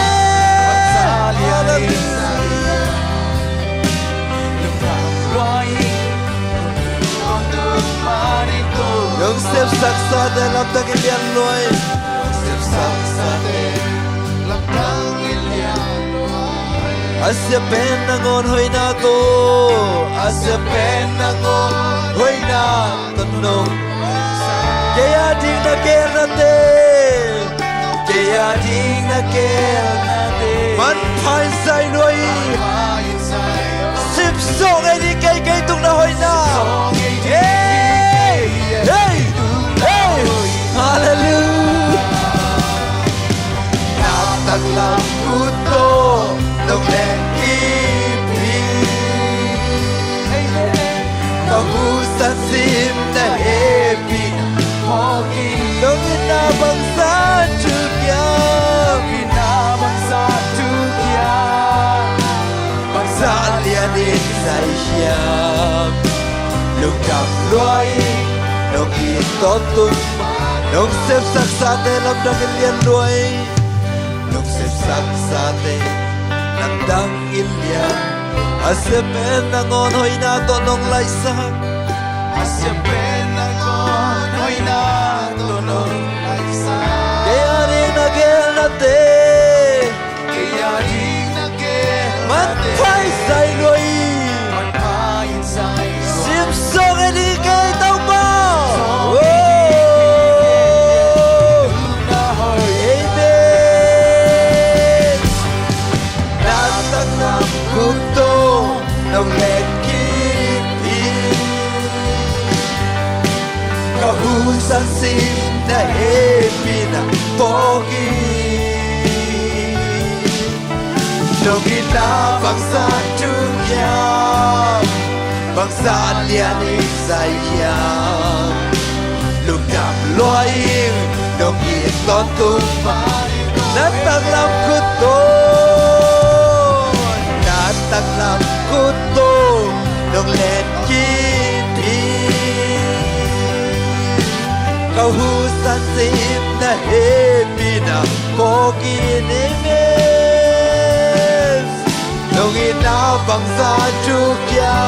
G: Bangsa liyanisay Nung kakloing Nung manito Nung sipsak sa dalam tagilian loy Nung sipsak sa dalam Asya penangon hoy na to Asya penangon hoy na tanong Kaya ding nakerate Kaya ding nakerate Man phay say loy Sip song ay di kay kay tung na hoy na Hey! Hey! Hey! Hallelujah! Nataglang kuto Nung lengkipi Kahusan sim na happy Nung inabang sa tukya Bangsa lianin sa iyam Lugdam luay Nung itotum Nung sipsak sa atin Lam dangilian luay Nung sipsak sa atin Nandang ilya Asepen nangon hoy na to nung laysak Asepen nangon hoy na to nung laysak Kaya rin nagel nate Kaya rin nagel nate phai sai lối
I: Pan phai sai
G: sim song ai đi cái tàu bao
I: na hoi
G: amen na tak nam kuto nong let kim pi kahusan sim na hepina pogi nong ina bangsa tuya bangsa liani saya lục đạp loài nong yên con tung nát tăng làm kuto nát tăng làm kuto nong let kim pi kau husan sim na hepina pogi nemes nong ina bangsa tuya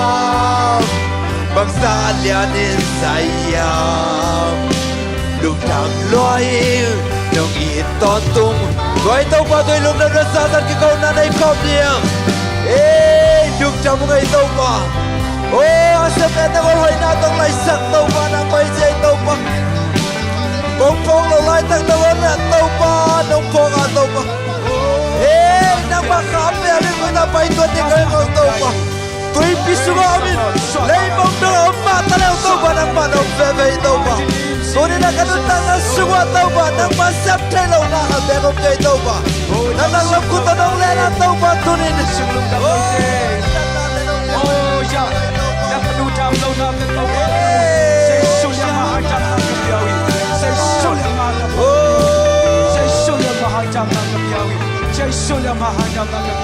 G: bangsa lianin sayang lục đạp loài nong yên ton tung gọi tàu qua tôi lục đạp ra xa thật cái câu nan đây không nhiều ê lục đạp một ngày tàu qua ô sẽ mẹ ta có hỏi nào tông lại sắc tàu qua nàng quay dây tàu qua bông phong lâu lại tăng tàu là tàu qua nông phong à tàu qua ê nàng bà khám về đến người ta bay tuần những cái con tàu qua tôi pisu amin lấy bông đồ mà ta leo tàu qua nàng bà nông về về tàu qua tôi đi là cái đôi ta là sua tàu qua nàng bà sắp thay lâu na ở bên ông cây tàu qua nàng đang làm cút tàu lên là tàu qua tôi đi được sung lung đam
I: oh ya đang nu đam lâu năm đến tàu say sung ya ma hai trăm năm cái biểu say sung ya ma say sung ya ma hai trăm năm cái biểu say sung ya ma hai trăm năm cái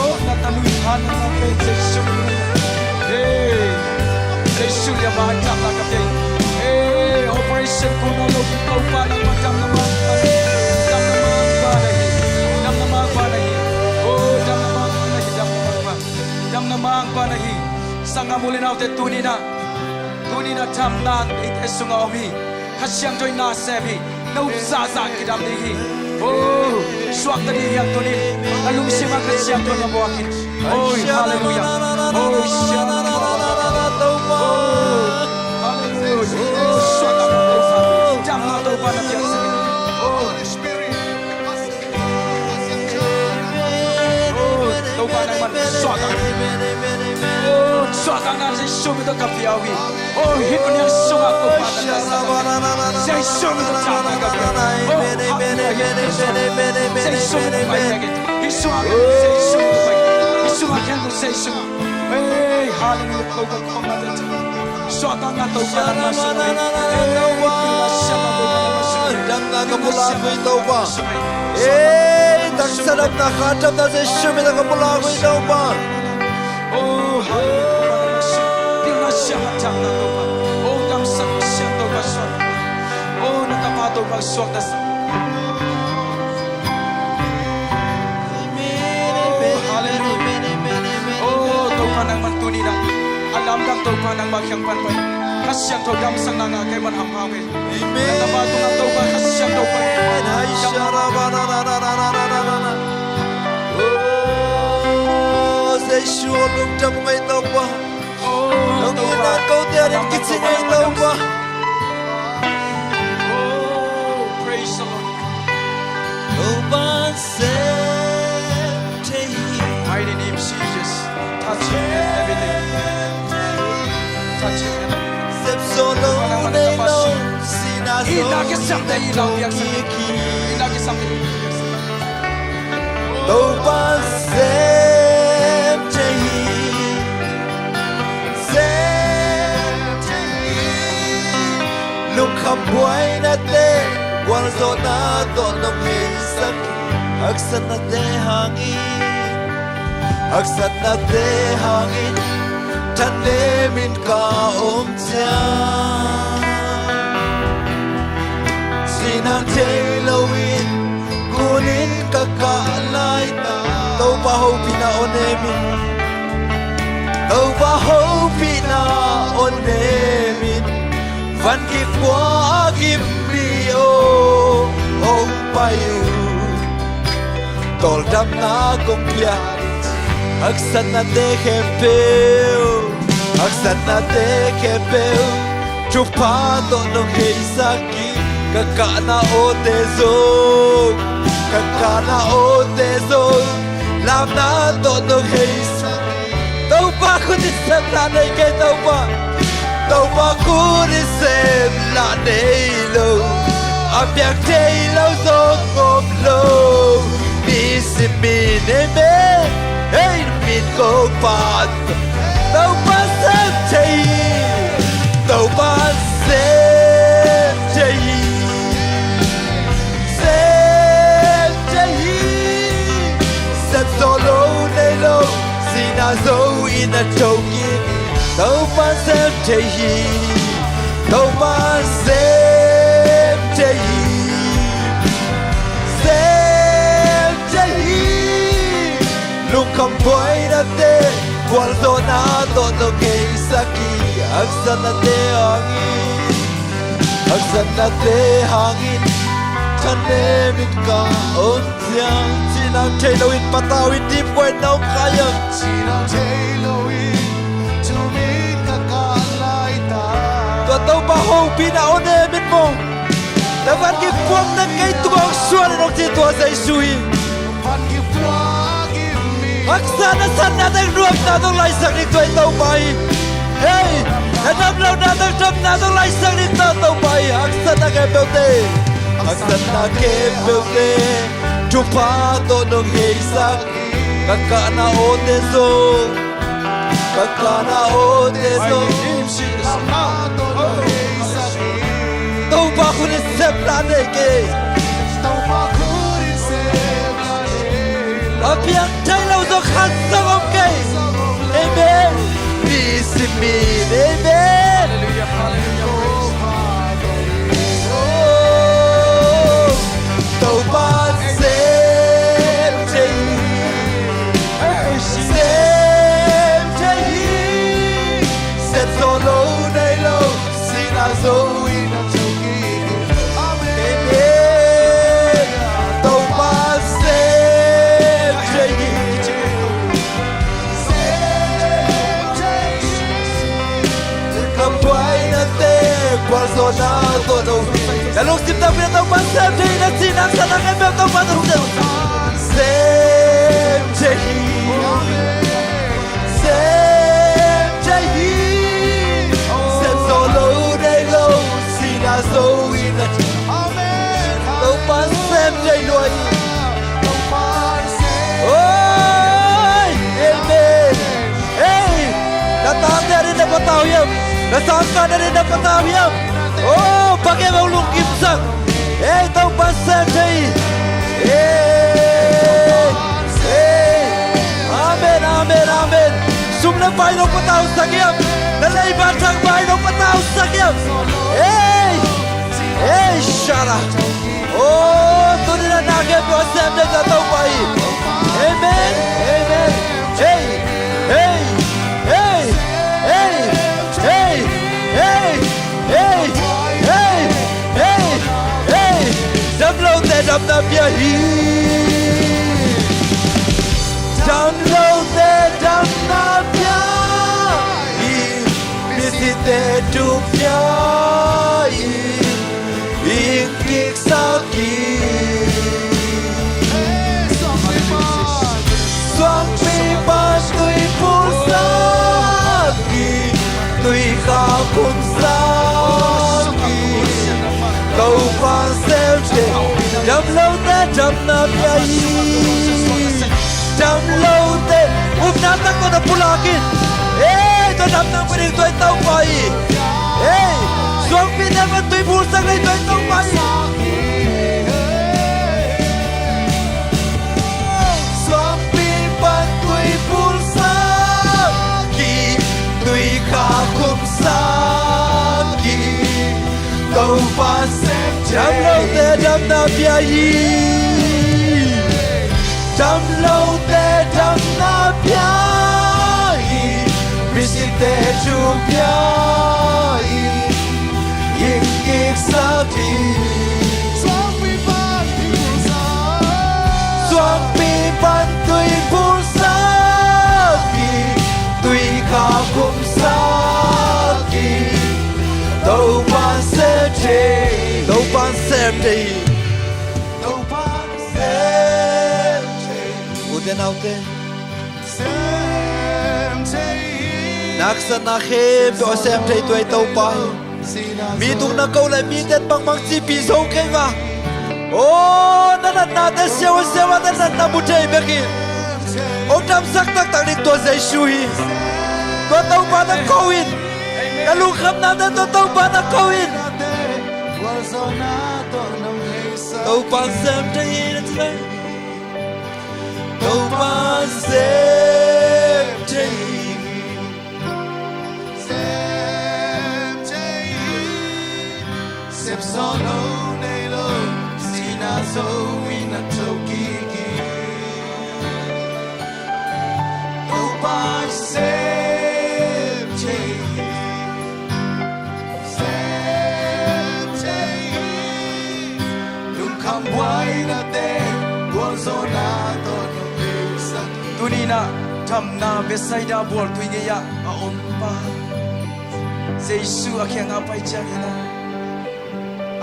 I: oh na ta nu han na cái say sung hey say sung ya ma hai trăm năm cái hey operation kuno lo tàu pa ng macam naman dam naman pa nahi oh dam namang panahi sanga mulinaw te tunina tamnan it esunga omi hasyang joy na sebi no zaza kidam dihi oh swak tadi yang tunin alung simak hasyang joy mabuakin oh hallelujah oh syana hallelujah oh swak jam na to panam yang sebi oh to panam man swak Suatang na say sumi to kapiawi. Oh, hit on your suma ko patan. Say sumi to tama kapiawi. Oh, say sumi to payagit. Isuma say sumi to payagit. Isuma kendo say sumi. Hey, hallelujah ko ko komanda. Suatang na to pala masumi. Eno wa shama to pala masumi.
G: Dam na kapula ko ito ba? Eh, tak sarap na katam na say sumi na kapula ko ito ba?
I: Oh, hallelujah. Siapa jam na to pa? Oh, dam sa siya to pa so. Oh, nakapato pa so tas. Hallelujah. Oh, to pa nang mantuni na. Alam lang to pa nang makyang panpay. Kasyang to dam sang nanga kay man hampawe. Nakapato na to pa kasyang to pa.
G: Ay shara ba na na na na na na na. Oh, say sure look jam ngay to pa. Nong ina kau tiarin kitsin ay tau ba?
I: Oh, praise the Lord.
G: Kau ba sente
I: Mighty name Jesus. Touch him and everything. Touch him and everything.
G: Sep solo nei no sina so
I: Inagi samte ilaw biyak sa Inagi samte
G: Kau ba sente Lung kham buhay na te Walso na to nong hisak Aksat na te hangin Aksat na te hangin Tanemin ka umtiyan Sinang te lawin Kunin ka kaalay Tau bahaw pinaonemin Tau bahaw pinaonemin Van ki qua kim rio ông payu tol dam na công pia Aksana te kempeu Aksana te kempeu Chupa to no heisaki Kakana o te zo Kakana o te zo Lam na to no heisaki Tau pa kunisem la nei ke tau pa Tau pa kunisem la nei lo Apiak te lo zo ngom lo Misi mine me Hey min ko pat Tau pa sem te Tau pa sem te Sem te Sem solo nei lo Sina zo ina chokin Tau pa sem te Tau pa sem te Sem te Lung kam boy na te Waldo na to no keisaki Aksana te hangin Aksana te hangin Chane mit ka on tiang Sinang chailoin patawin di puwen na kayang
H: Sinang chailoin Tumit kakalay ta
G: Tua tau pa hong pina one mit mo Dapat ki puang na kay tuwang suwan Nong si tua say sui
H: Pan ki puang
G: Aksana san na tang ruam na tong lai sak ni tuay tau pai Hey Hanam lau na tang sam na tong lai sak ni tau pai Aksana kay peute Aksana kay peute Chupa to nong hei sak Kakana o te so Kakana o te so Tau pa kunin sep la ne ke
H: Tau pa kunin sep la ne
G: Apiak chay lau do khan sang om ke Amen Misi min Amen Tau pa sep chay Sep chay Sep solo nay lo Sina zo ina chokin Amen Tau pa sep chay Cầm quay na te Qual zona to no La lung sim ta pina tau pa sep chay Na sinang sanang em tau pa tarung teu Sep chay Sep chay Sep solo day lo Sina zo ina Tau pa sep chay nuai Ôi Amen Hey Na tam te rin na patao yam Na sam ka na rin na patao yam Oh Pake mau lung kim sang Hey tau pa sep chay Hey Hey Amen Amen Amen Sum na pai nong patao sakyam Na lay batang pai nong patao sakyam Hey Hey Shara Oh Tuni na nagem yo sep chay na tau pai Amen Amen Hey Hey Hey Hey Hey Hey Hey Hey Hey Hey Dam lâu te dam na pia hi Dam lâu te dam na pia hi Bisi te tu pia hi In kik sa ki Soang pi ba tui pul sa ki Tui ka kum sa ki Tau pa sep che Dam lâu te dam na pia hi Dam lâu te Uf na tak ko na pulakin Eh to dam na piring tuay tau pa hi Eh Soang pi naman tui pul sa kay tuay tau pa hi Soang pi pan tui pul sa ki Tui ka kum sa ki Tau pa sep che Dam lâu te dam na pia hi Dam lâu te dam na pia hi Bisi te chu pia hi In kik sa ki Soang pi pan tui pul sa kum saki tàu ban xem thế tàu ban xem thế tàu ban xem thế u tên nào thế nak sana khem do xem thế tuổi tàu bay mi tung na câu lại mi tên bằng bằng chi pi sâu cái va ô na te sewa na mu thế bé kia ông đam sắc tắc tắc đi tua dây suy tua tàu ba na câu in cái lũ khắp nam đến tua tàu ba na câu in tàu ba xem thế đấy tàu ba xem thế xem gió lâu nay lâu xin na dấu in na châu kỳ tàu ba xem thế đúng không quay na te của gió na to
I: tunina thamna besaida bol tuigeya a ompa Jesus akhang apai changena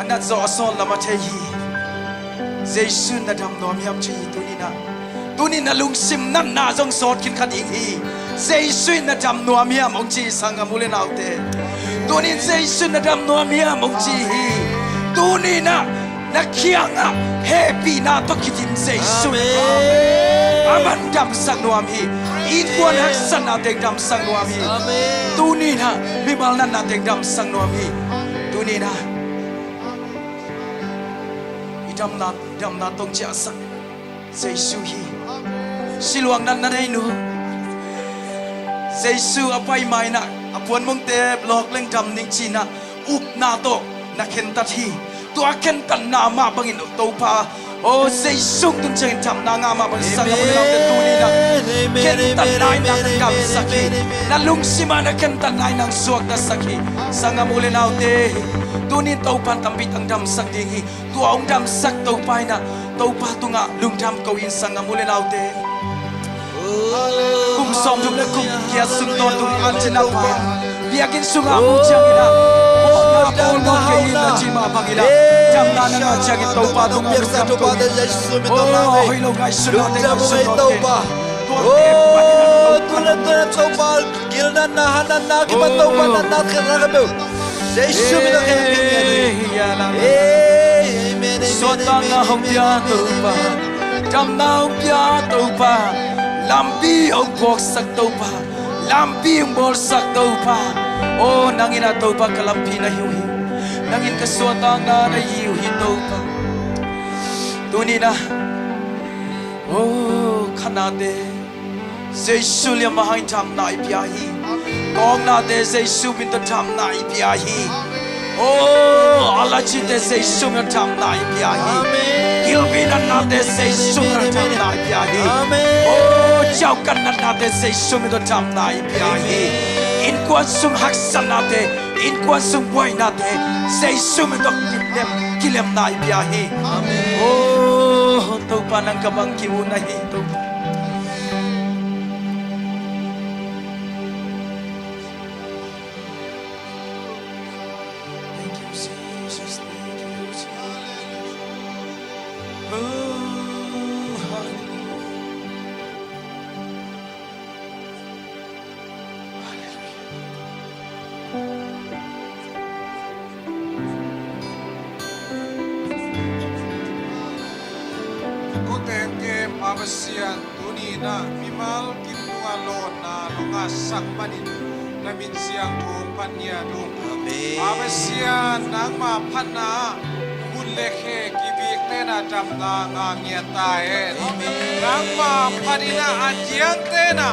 I: anat zo asol lama thehi Jesus na dham nom yam chi tunina lungsim nan na jong sot kin khat ing hi Jesus na dham nom yam ong chi sanga mule naute tunin Jesus na dham nom yam ong chi hi tunina na khianga happy na to kitin Jesus aman dam sang nuam hi in kuan hak san na teng dam sang nuam hi tu ni na bimal nan na teng dam sang nuam hi tu ni na i dam na tong cha sang Jesu hi siluang nan na nei nu Jesu apai mai na apuan mong te blok leng dam ning chi na up na to na ken tat hi tu aken tan na ma bangin to pa oh Jesu tung cheng cham na nga ma bang sang amul na te tu ni na ken tan nai na kam sakhi na lung sima na ken tan nai nang suak na sakhi sang amul na te tu ni to pan tam bit ang dam sak ding hi tu ong dam sak to pai na to pa tu nga lung dam ko in sang amul na te kum som dum na kum kia sun ton tu an chena pa biakin sunga mu chang ina Paul mo kay na chima pagila jam na nga chagi to pa tu nga sa to pa de Jesu mi to na oh hilo guys sunod de to pa oh tula to pa gil na hanan na ki pa to pa na khara ka be Jesu mi to kay amen so ta na hom ya to pa jam na hom ya to pa lambi ông bok sak to pa lambi ông bol sak to pa oh nangin na to pa kalampi na hiu nangin ka suata nga na hiu hi to pa tuni na oh khanate Jesu liam mahang tham na ipia hi kong na te Jesu bin to tham na ipia hi oh ala chi te Jesu na tham na ipia hi Gilvin na te Jesu na tham na ipia hi oh chau kan na te Jesu mi to tham na ipia hi in quan sung hak san na te in quan sung boy na te Jesu mi to kilem na ipia hi oh to pa nang kabang kiu na hi to
J: Abasian tunina mimal kintunga lon na lunga sakmanin namin siyang kong panyadong Abasian nang mapana bunlekhe kibik tena damna ngangya taen nang mapanina ajiang tena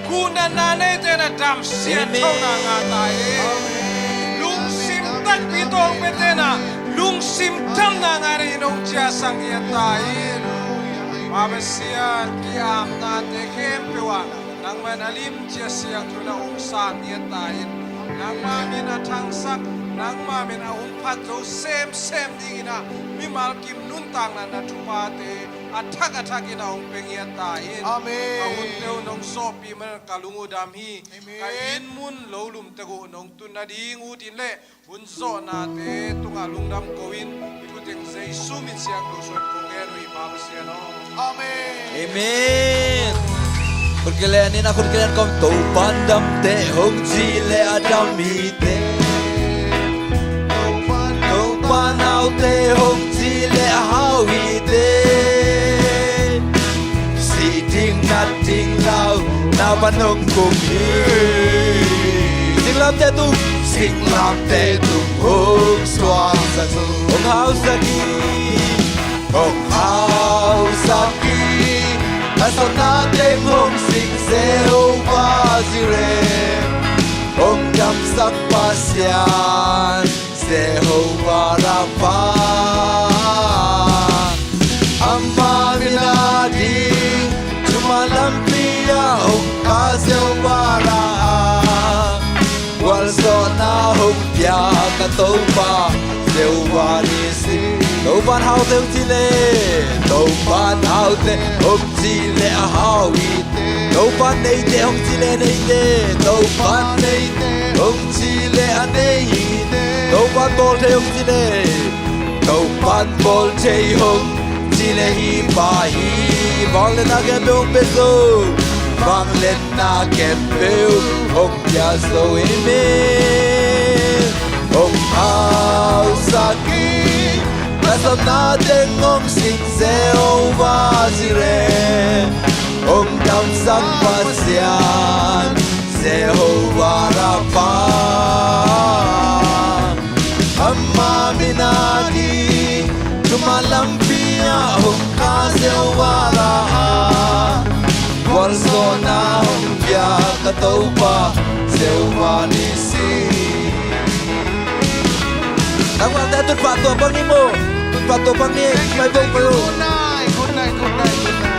J: kuna nane tena dam sian thona nga taen lung sim tak bitong betena lung sim tam na ngari nong chia sangya taen Abasian kiam na tekem pewa nang manalim chia siang tuna ungsan yetain nang mamin atang sak nang mamin ahum patro sem dingina mimal kim nuntang na natupate athak in ang pengian tain
H: Amen.
J: ahun teu nong so pi man kalungu dam hi ka in mun lo lum tagu nong tun na ding u tin le hun zo na te tunga lungdam koin ikuteng jesu min siang lo so ko ngero i pa sian no
H: Amen.
G: Amen. Kun kalian ni na kun kalian kom to pandam te hong chi le adam mi te. To panau te hong chi le hao hi te. Si ting na ting lao na panong kum hi. Sing lam te tu hong swang sa tu hong hao sa ki. Hong hao sa ki. Aso natin hong sing Jehovah Jireh Hong dam sak pasyan Jehovah Rapha Amma minadi Jumalampiya hong ka Jehovah Rapha Walso na hong pya katopa Jehovah Nisi Tâu ban hao theo chi lệ Tâu ban hao te hông chi lệ hao y Tâu ban này te hông chi lệ này te Tâu ban này hông chi lệ này y Tâu ban bol te hông chi lệ Tâu ban bol te hông chi lệ hi ba hi Vang lên na kem pe hông pe so Vang lên na kem pe hông ya so amen Hông hao sa ki Asam natin ngong sing Jehovah Jireh Hong dam sak pasyan Jehovah Rapha Amma minadi Jumalampiya hong ka Jehovah Rapha Walso na hong pya katopa Jehovah Nisi Ang mga tutpa to pang nimo Tutpa to pang ni May bong payo
H: Good night.